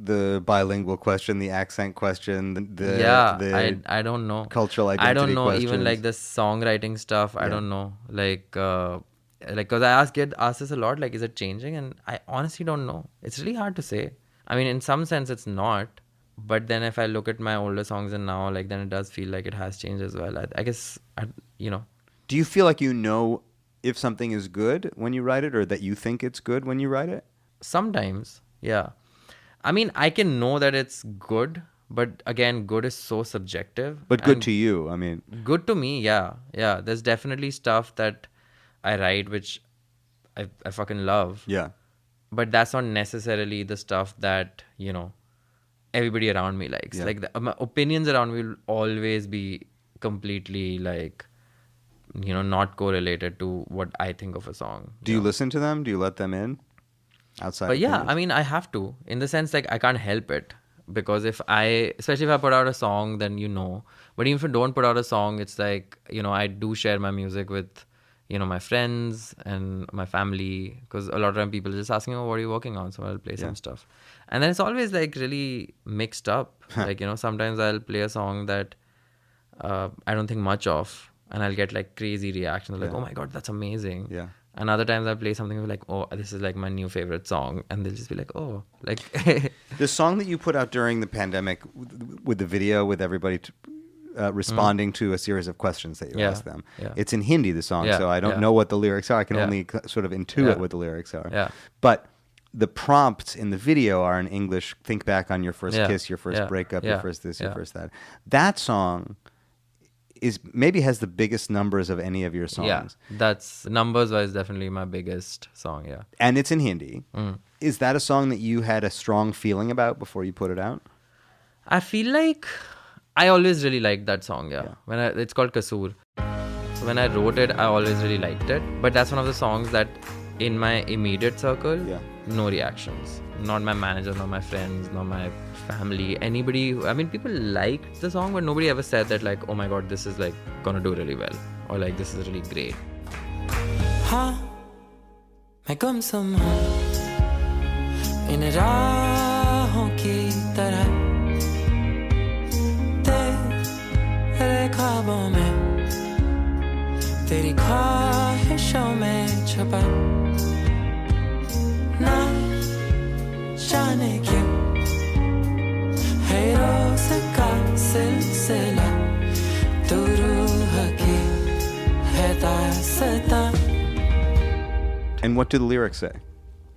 The bilingual question, the accent question, the I don't know. cultural identity I don't know questions. even like the songwriting stuff. I don't know. Like because I get asked this a lot. Like, is it changing? And I honestly don't know. It's really hard to say. I mean, in some sense, it's not. But then if I look at my older songs and now, like, then it does feel like it has changed as well. I guess, you know. Do you feel like you know if something is good when you write it, or that you think it's good when you write it? Sometimes, yeah. I mean, I can know that it's good, but again, good is so subjective. But good to you, I mean. Good to me, yeah. Yeah, there's definitely stuff that I write which I fucking love. Yeah. But that's not necessarily the stuff that, you know, everybody around me likes. Yeah. Like, my opinions around me will always be completely, like, you know, not correlated to what I think of a song. Do you listen to them? Do you let them in? Outside But yeah, opinions? I mean, I have to, in the sense, like, I can't help it, because especially if I put out a song, then you know. But even if I don't put out a song, it's like, you know, I do share my music with, you know, my friends and my family, because a lot of time people are just asking, oh, what are you working on? So I'll play some stuff. And then it's always like really mixed up. Like, you know, sometimes I'll play a song that I don't think much of, and I'll get like crazy reactions, like, oh my God, that's amazing. Yeah. And other times I play something like, oh, this is like my new favorite song. And they'll just be like, oh, like. The song that you put out during the pandemic with the video, with everybody responding to a series of questions that you Yeah, ask them. yeah. It's in Hindi, the song, Yeah, so I don't yeah. know what the lyrics are. I can Yeah. only sort of intuit Yeah. what the lyrics are. Yeah. But the prompts in the video are in English. Think back on your first Yeah, kiss, your first yeah, breakup, your yeah, first this, your yeah. first that. That song is maybe has the biggest numbers of any of your songs. Yeah, that's numbers wise definitely my biggest song. Yeah. And it's in Hindi. Mm. Is that a song that you had a strong feeling about before you put it out? I feel like I always really liked that song. Yeah. It's called Kasoor. So when I wrote it, I always really liked it. But that's one of the songs that in my immediate circle, no reactions. Not my manager, not my friends, not my family, anybody. I mean, people liked the song, but nobody ever said that like, oh my God, this is like gonna do really well. Or like, this is really great. हाँ मैं गुमसुम हूँ इन राहों की तरह तेरे ख्वाबों में तेरी ख्वाहिशों में छुपा ना जाने क्यों है रोज़ का सिलसिला तू रूह की है दास्तां. And what do the lyrics say,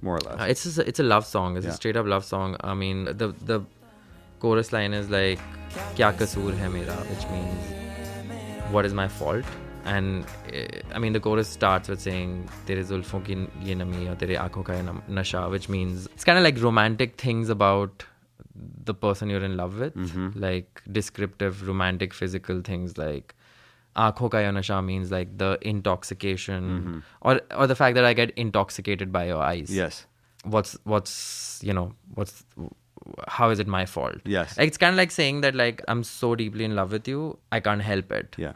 more or less? It's a love song. It's Yeah. a straight up love song. I mean, the chorus line is like, "Kya kasoor hai mera," which means, "What is my fault?" And I mean, the chorus starts with saying, "Tere zulfon ki ye nami aur tere aankhon ka ye nasha," which means it's kind of like romantic things about the person you're in love with, like descriptive, romantic, physical things like. Aankhon ka nasha means like the intoxication or the fact that I get intoxicated by your eyes. Yes. How is it my fault? Yes. Like, it's kind of like saying that like I'm so deeply in love with you, I can't help it. Yeah.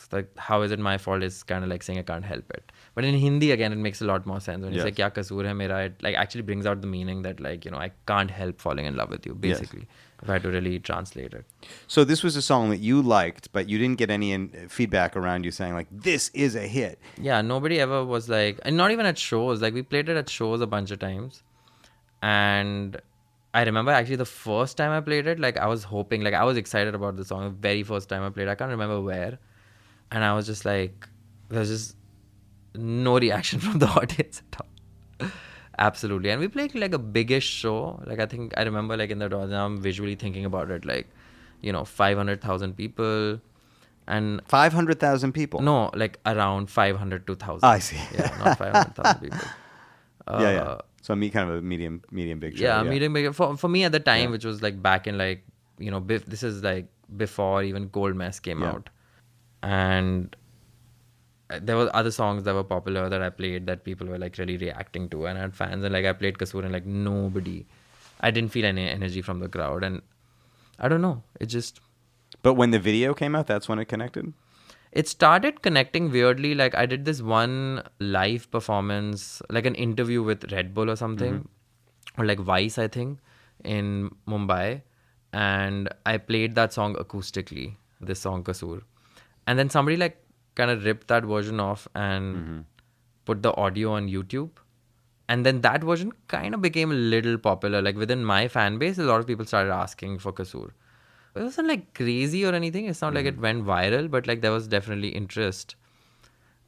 So like how is it my fault is kind of like saying I can't help it. But in Hindi again, it makes a lot more sense when you Yes. say kya kasoor hai mera. It like actually brings out the meaning that like I can't help falling in love with you basically. If I had to really translate it. So this was a song that you liked, but you didn't get any feedback around you saying like, this is a hit. Yeah, nobody ever was like, and not even at shows. Like, we played it at shows a bunch of times. And I remember actually the first time I played it, like, I was hoping, like, I was excited about the song. The very first time I played, I can't remember where. And I was just like, there's just no reaction from the audience at all. Absolutely. And we played like a biggish show. Like, I think I remember like in the audience, I'm visually thinking about it, like, 500,000 people. And 500,000 people. no, like around 500 to 1,000. I see. Yeah, not 500,000 people. Yeah. So kind of a medium big show. Yeah, medium big. For me at the time, which was like back in like, this is like before even Cold Mess came out. And there were other songs that were popular that I played that people were like really reacting to, and I had fans, and like I played Kasoor and like nobody, I didn't feel any energy from the crowd, and I don't know, it just. But when the video came out, that's when it connected? It started connecting weirdly. Like, I did this one live performance, like an interview with Red Bull or something, or like Vice, I think, in Mumbai. And I played that song acoustically, this song Kasoor. And then somebody like kind of ripped that version off and put the audio on YouTube. And then that version kind of became a little popular. Like, within my fan base, a lot of people started asking for Kasoor. It wasn't like crazy or anything. It's not like it went viral, but like there was definitely interest.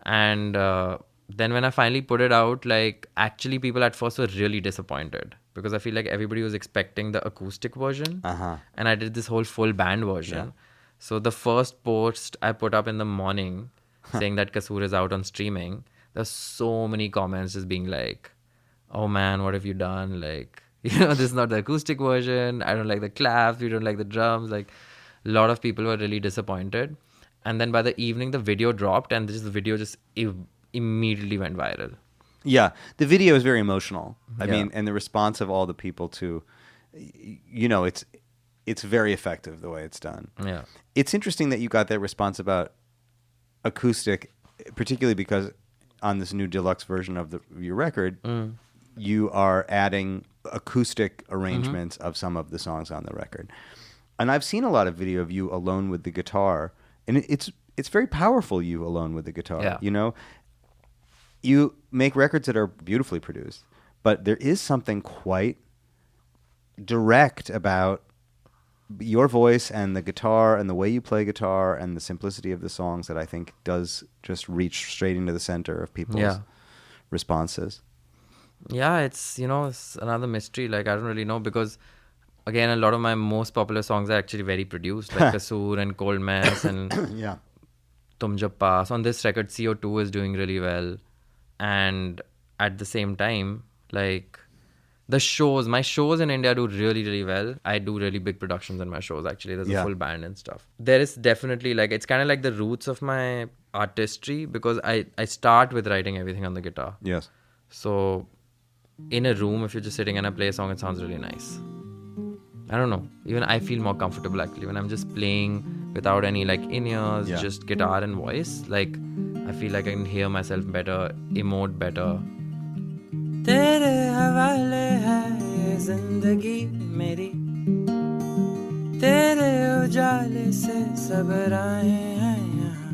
And then when I finally put it out, like actually people at first were really disappointed because I feel like everybody was expecting the acoustic version. And I did this whole full band version. So the first post I put up in the morning saying that Kasoor is out on streaming, there's so many comments just being like, oh man, what have you done? Like, this is not the acoustic version. I don't like the claps. You don't like the drums. Like, a lot of people were really disappointed. And then by the evening, the video dropped, and the video just immediately went viral. Yeah, the video is very emotional. I Yeah. mean, and the response of all the people to, it's very effective the way it's done. Yeah. It's interesting that you got that response about acoustic, particularly because on this new deluxe version of your record, you are adding acoustic arrangements of some of the songs on the record. And I've seen a lot of video of you alone with the guitar, and it's very powerful, you alone with the guitar. Yeah. You make records that are beautifully produced, but there is something quite direct about your voice and the guitar and the way you play guitar and the simplicity of the songs that I think does just reach straight into the center of people's responses. Yeah, it's, it's another mystery. Like, I don't really know because, again, a lot of my most popular songs are actually very produced, like Kasoor and Cold Mess and Yeah. Tum Jab Paas. On this record, CO2 is doing really well. And at the same time, like, my shows in India do really, really well. I do really big productions in my shows, actually. There's a full band and stuff. There is definitely, like, it's kind of like the roots of my artistry because I start with writing everything on the guitar. Yes. So in a room, if you're just sitting and I play a song, it sounds really nice. I don't know. Even I feel more comfortable, actually, when I'm just playing without any, like, in-ears, just guitar and voice. Like, I feel like I can hear myself better, emote better. तेरे हवाले है ये जिंदगी मेरी तेरे उजाले से सब राहें हैं यहाँ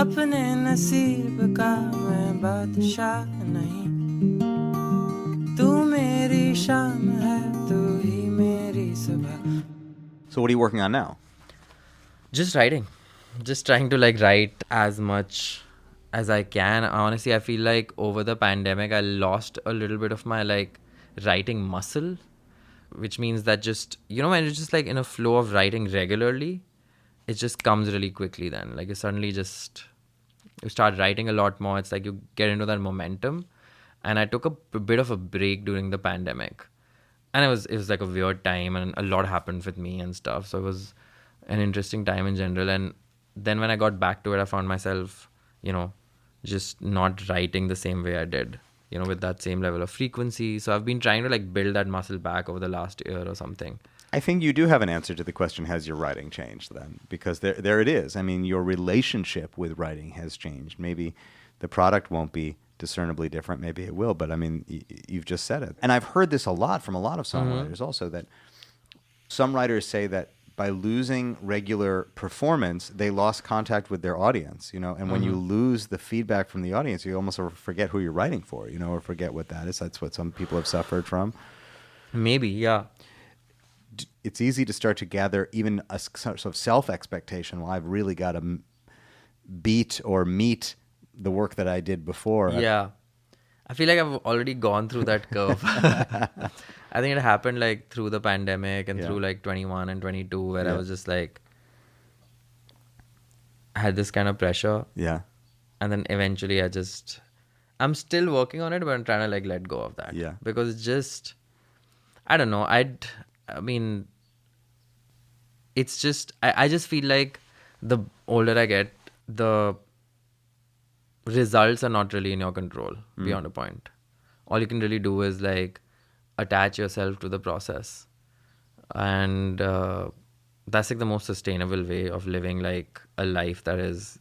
अपने नसीब का मैं बादशाह नहीं तू मेरी शाम है तू ही मेरी सुबह. So what are you working on now? Just writing. Just trying to, like, write as much as I can. Honestly, I feel like over the pandemic, I lost a little bit of my, like, writing muscle, which means that just, when you're just, like, in a flow of writing regularly, it just comes really quickly then. Like, you suddenly just, you start writing a lot more. It's like you get into that momentum. And I took a bit of a break during the pandemic. And it was like a weird time and a lot happened with me and stuff. So it was an interesting time in general. And then when I got back to it, I found myself, just not writing the same way I did, with that same level of frequency. So I've been trying to, like, build that muscle back over the last year or something. I think you do have an answer to the question, has your writing changed then? Because there it is. I mean, your relationship with writing has changed. Maybe the product won't be discernibly different. Maybe it will. But, I mean, you've just said it. And I've heard this a lot from a lot of songwriters also, that some writers say that by losing regular performance, they lost contact with their audience, and when you lose the feedback from the audience, you almost forget who you're writing for, or forget what that is. That's what some people have suffered from. Maybe, yeah. It's easy to start to gather even a sort of self-expectation. Well, I've really got to beat or meet the work that I did before. Yeah. I feel like I've already gone through that curve. I think it happened, like, through the pandemic and through, like, 21 and 22 where I was just, like, I had this kind of pressure. Yeah. And then eventually I'm still working on it, but I'm trying to, like, let go of that. Yeah. Because it's just, I don't know. I mean, it's just, I just feel like the older I get, the results are not really in your control beyond a point. All you can really do is, like, attach yourself to the process. And that's, like, the most sustainable way of living, like, a life that is,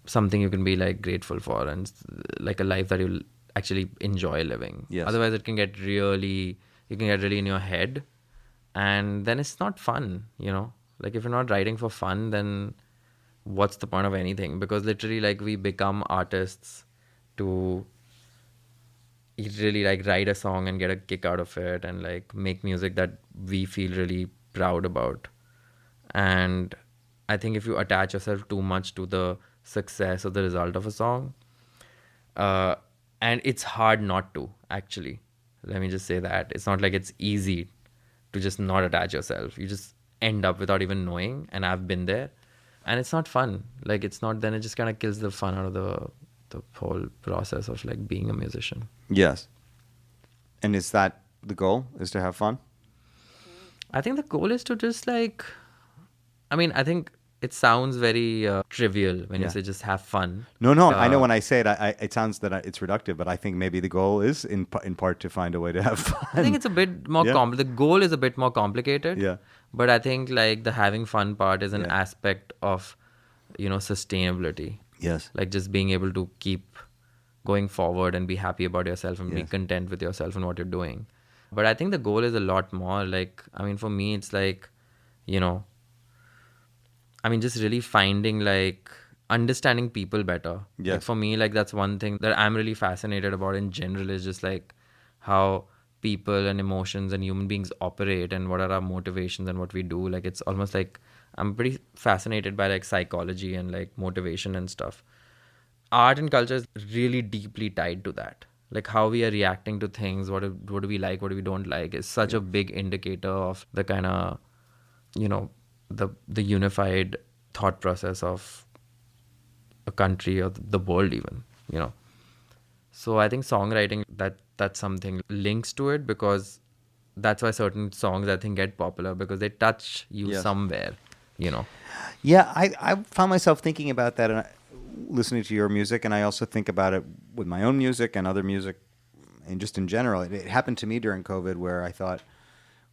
something you can be, like, grateful for and, like, a life that you'll actually enjoy living. Yes. Otherwise, you can get really in your head and then it's not fun, Like, if you're not writing for fun, then what's the point of anything? Because literally, like, we become artists to really, like, write a song and get a kick out of it and, like, make music that we feel really proud about. And I think if you attach yourself too much to the success or the result of a song, and it's hard not to, actually. Let me just say that. It's not like it's easy to just not attach yourself. You just end up without even knowing, and I've been there. And it's not fun. Like, it's not, then it just kind of kills the fun out of the whole process of, like, being a musician. Yes. And is that the goal, is to have fun? I think the goal is to just, like, I mean, I think it sounds very trivial when you say just have fun. No, I know when I say it, it sounds that it's reductive, but I think maybe the goal is in part to find a way to have fun. I think it's a bit more the goal is a bit more complicated. Yeah. But I think, like, the having fun part is an aspect of, sustainability. Yes. Like, just being able to keep going forward and be happy about yourself and be content with yourself and what you're doing. But I think the goal is a lot more. Like, I mean, for me, it's like, just really finding, like, understanding people better. Yes. Like, for me, like, that's one thing that I'm really fascinated about in general is just, like, how people and emotions and human beings operate and what are our motivations and what we do. Like, it's almost like I'm pretty fascinated by like psychology and like motivation and stuff. Art and culture is really deeply tied to that. Like how we are reacting to things, what do we like, what do we don't like, is such a big indicator of the kind of, the unified thought process of a country or the world even, So I think songwriting, that's something links to it, because that's why certain songs I think get popular, because they touch you somewhere, Yeah, I found myself thinking about that and listening to your music, and I also think about it with my own music and other music, and just in general. It happened to me during COVID where I thought,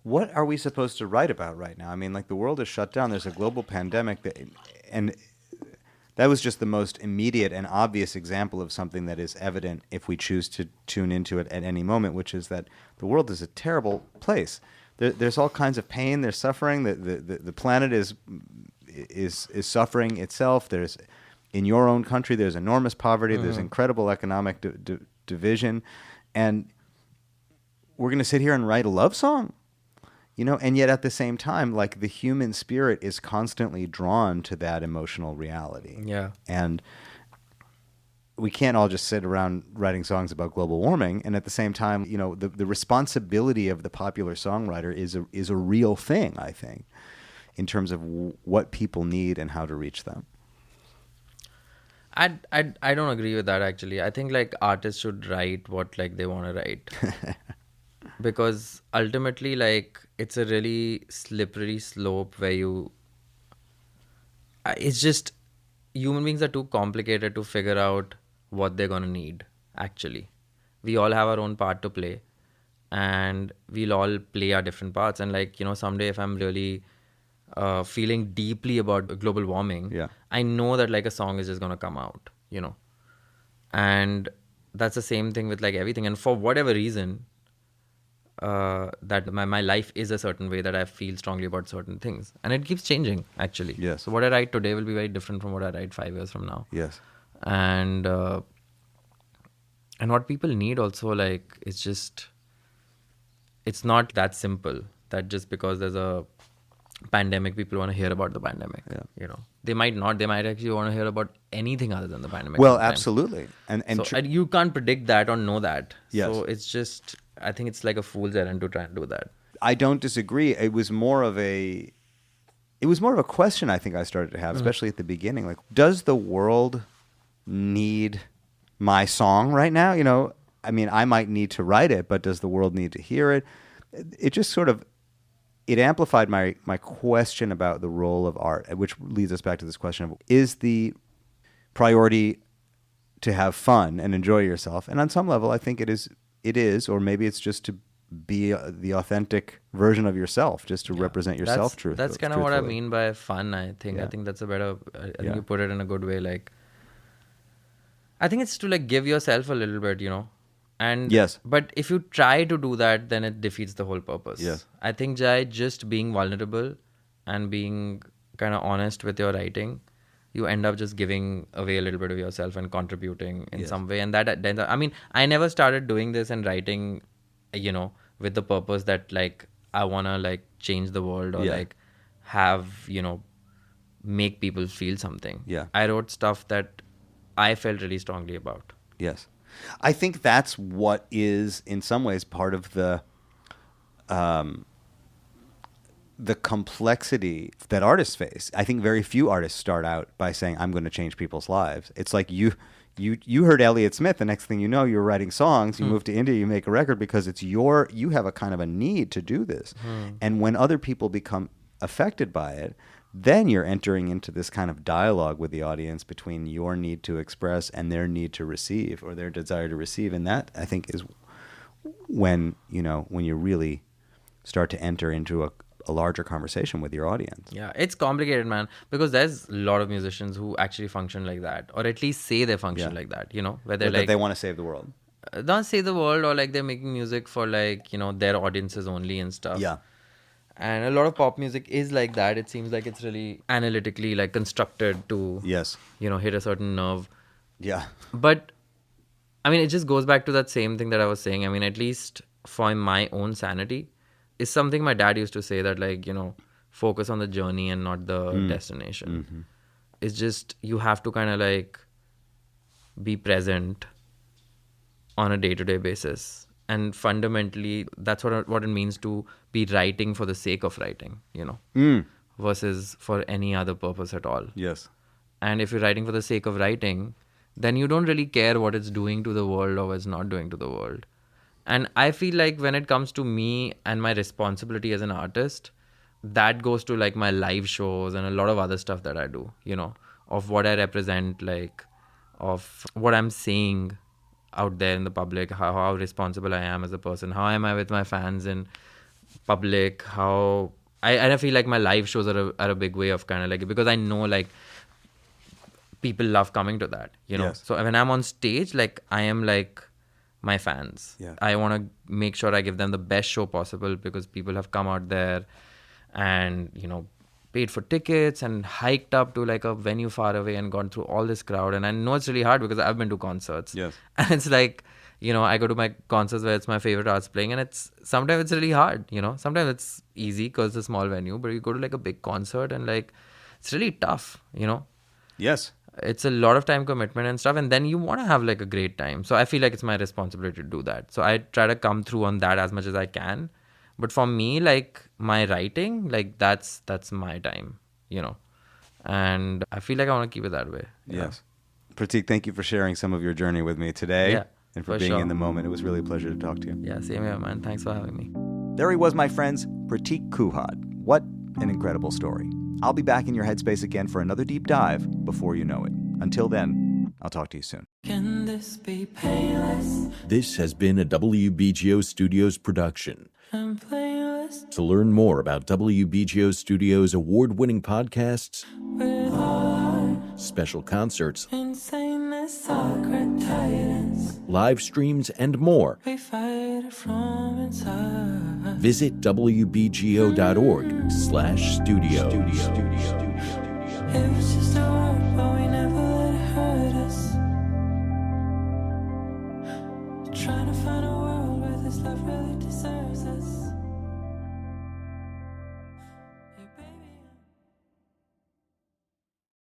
what are we supposed to write about right now? I mean, like, the world is shut down. There's a global pandemic, and that was just the most immediate and obvious example of something that is evident if we choose to tune into it at any moment, which is that the world is a terrible place. There's all kinds of pain. There's suffering. The planet is suffering itself. There's, in your own country, there's enormous poverty. There's incredible economic division, and we're going to sit here and write a love song, and yet at the same time, like, the human spirit is constantly drawn to that emotional reality. Yeah. And we can't all just sit around writing songs about global warming. And at the same time, the responsibility of the popular songwriter is a real thing, I think, in terms of what people need and how to reach them. I don't agree with that, actually. I think like artists should write what like they want to write. Because ultimately, like, it's a really slippery slope where it's just, human beings are too complicated to figure out what they're going to need, actually. We all have our own part to play, and we'll all play our different parts. And like, someday if I'm really feeling deeply about global warming, I know that like a song is just going to come out, and that's the same thing with like everything. And for whatever reason, that my life is a certain way, that I feel strongly about certain things, and it keeps changing, actually. Yes. So what I write today will be very different from what I write 5 years from now. Yes. And what people need also, like, it's not that simple that just because there's a pandemic, people want to hear about the pandemic. They might not. They might actually want to hear about anything other than the pandemic. Well, sometimes. absolutely. And so you can't predict that or know that. Yes. So it's just, I think it's like a fool's errand to try and do that. I don't disagree. It was more of a question I think I started to have, especially at the beginning. Like, does the world need my song right now? I mean, I might need to write it, but does the world need to hear it? It just sort of, it amplified my question about the role of art, which leads us back to this question of, is the priority to have fun and enjoy yourself? And on some level, I think it is, or maybe it's just to be the authentic version of yourself, just to represent yourself truthfully. That's kind of what I mean by fun, I think. I think that's a better, I think you put it in a good way. Like, I think it's to like give yourself a little bit, And yes. But if you try to do that, then it defeats the whole purpose. Yes. I think, Jai, just being vulnerable and being kind of honest with your writing, you end up just giving away a little bit of yourself and contributing in some way. And I mean, I never started doing this and writing, with the purpose that like I want to like change the world or like have, make people feel something. Yeah. I wrote stuff that I felt really strongly about. Yes. I think that's what is, in some ways, part of the complexity that artists face. I think very few artists start out by saying, I'm going to change people's lives. It's like you heard Elliott Smith, the next thing you know, you're writing songs, you move to India, you make a record because you have a kind of a need to do this. And when other people become affected by it, then you're entering into this kind of dialogue with the audience between your need to express and their need to receive, or their desire to receive. And that, I think, is when you really start to enter into a larger conversation with your audience. Yeah, it's complicated, man, because there's a lot of musicians who actually function like that, or at least say they function like that, where they're like, they want to save the world. Not save the world, or like they're making music for like, their audiences only and stuff. Yeah. And a lot of pop music is like that. It seems like it's really analytically like constructed to, hit a certain nerve. Yeah. But I mean, it just goes back to that same thing that I was saying. I mean, at least for my own sanity is something my dad used to say, that like, focus on the journey and not the destination. It's just, you have to kind of like be present on a day-to-day basis. And fundamentally, that's what it means to be writing for the sake of writing, versus for any other purpose at all. Yes. And if you're writing for the sake of writing, then you don't really care what it's doing to the world or what it's not doing to the world. And I feel like when it comes to me and my responsibility as an artist, that goes to like my live shows and a lot of other stuff that I do, of what I represent, like of what I'm saying out there in the public, how responsible I am as a person, how am I with my fans in public, how I feel like my live shows are a big way of kind of like, because I know like people love coming to that, Yes. So when I'm on stage, like I am like my fans. Yeah. I want to make sure I give them the best show possible, because people have come out there and, paid for tickets and hiked up to like a venue far away and gone through all this crowd. And I know it's really hard because I've been to concerts. Yes. And it's like, I go to my concerts where it's my favorite artists playing, and sometimes it's really hard, Sometimes it's easy because it's a small venue, but you go to like a big concert and like, it's really tough, Yes. It's a lot of time commitment and stuff, and then you want to have like a great time. So I feel like it's my responsibility to do that. So I try to come through on that as much as I can. But for me, like my writing, like that's my time, and I feel like I want to keep it that way. Yes. Prateek, thank you for sharing some of your journey with me today. Yeah, and for for being sure. in the moment. It was really a pleasure to talk to you. Yeah, same here, man. Thanks for having me. There he was, my friends, Prateek Kuhad. What an incredible story. I'll be back in your headspace again for another deep dive before you know it. Until then, I'll talk to you soon. Can this be painless This has been a WBGO Studios production. and playless To learn more about WBGO Studios' award-winning podcasts, with all our special concerts, insaneness, Socrates? live streams, and more, We fight it from inside. visit wbgo.org/studio. It was just a word, but we never let it hurt us. Trying to find a world where this love really deserves us.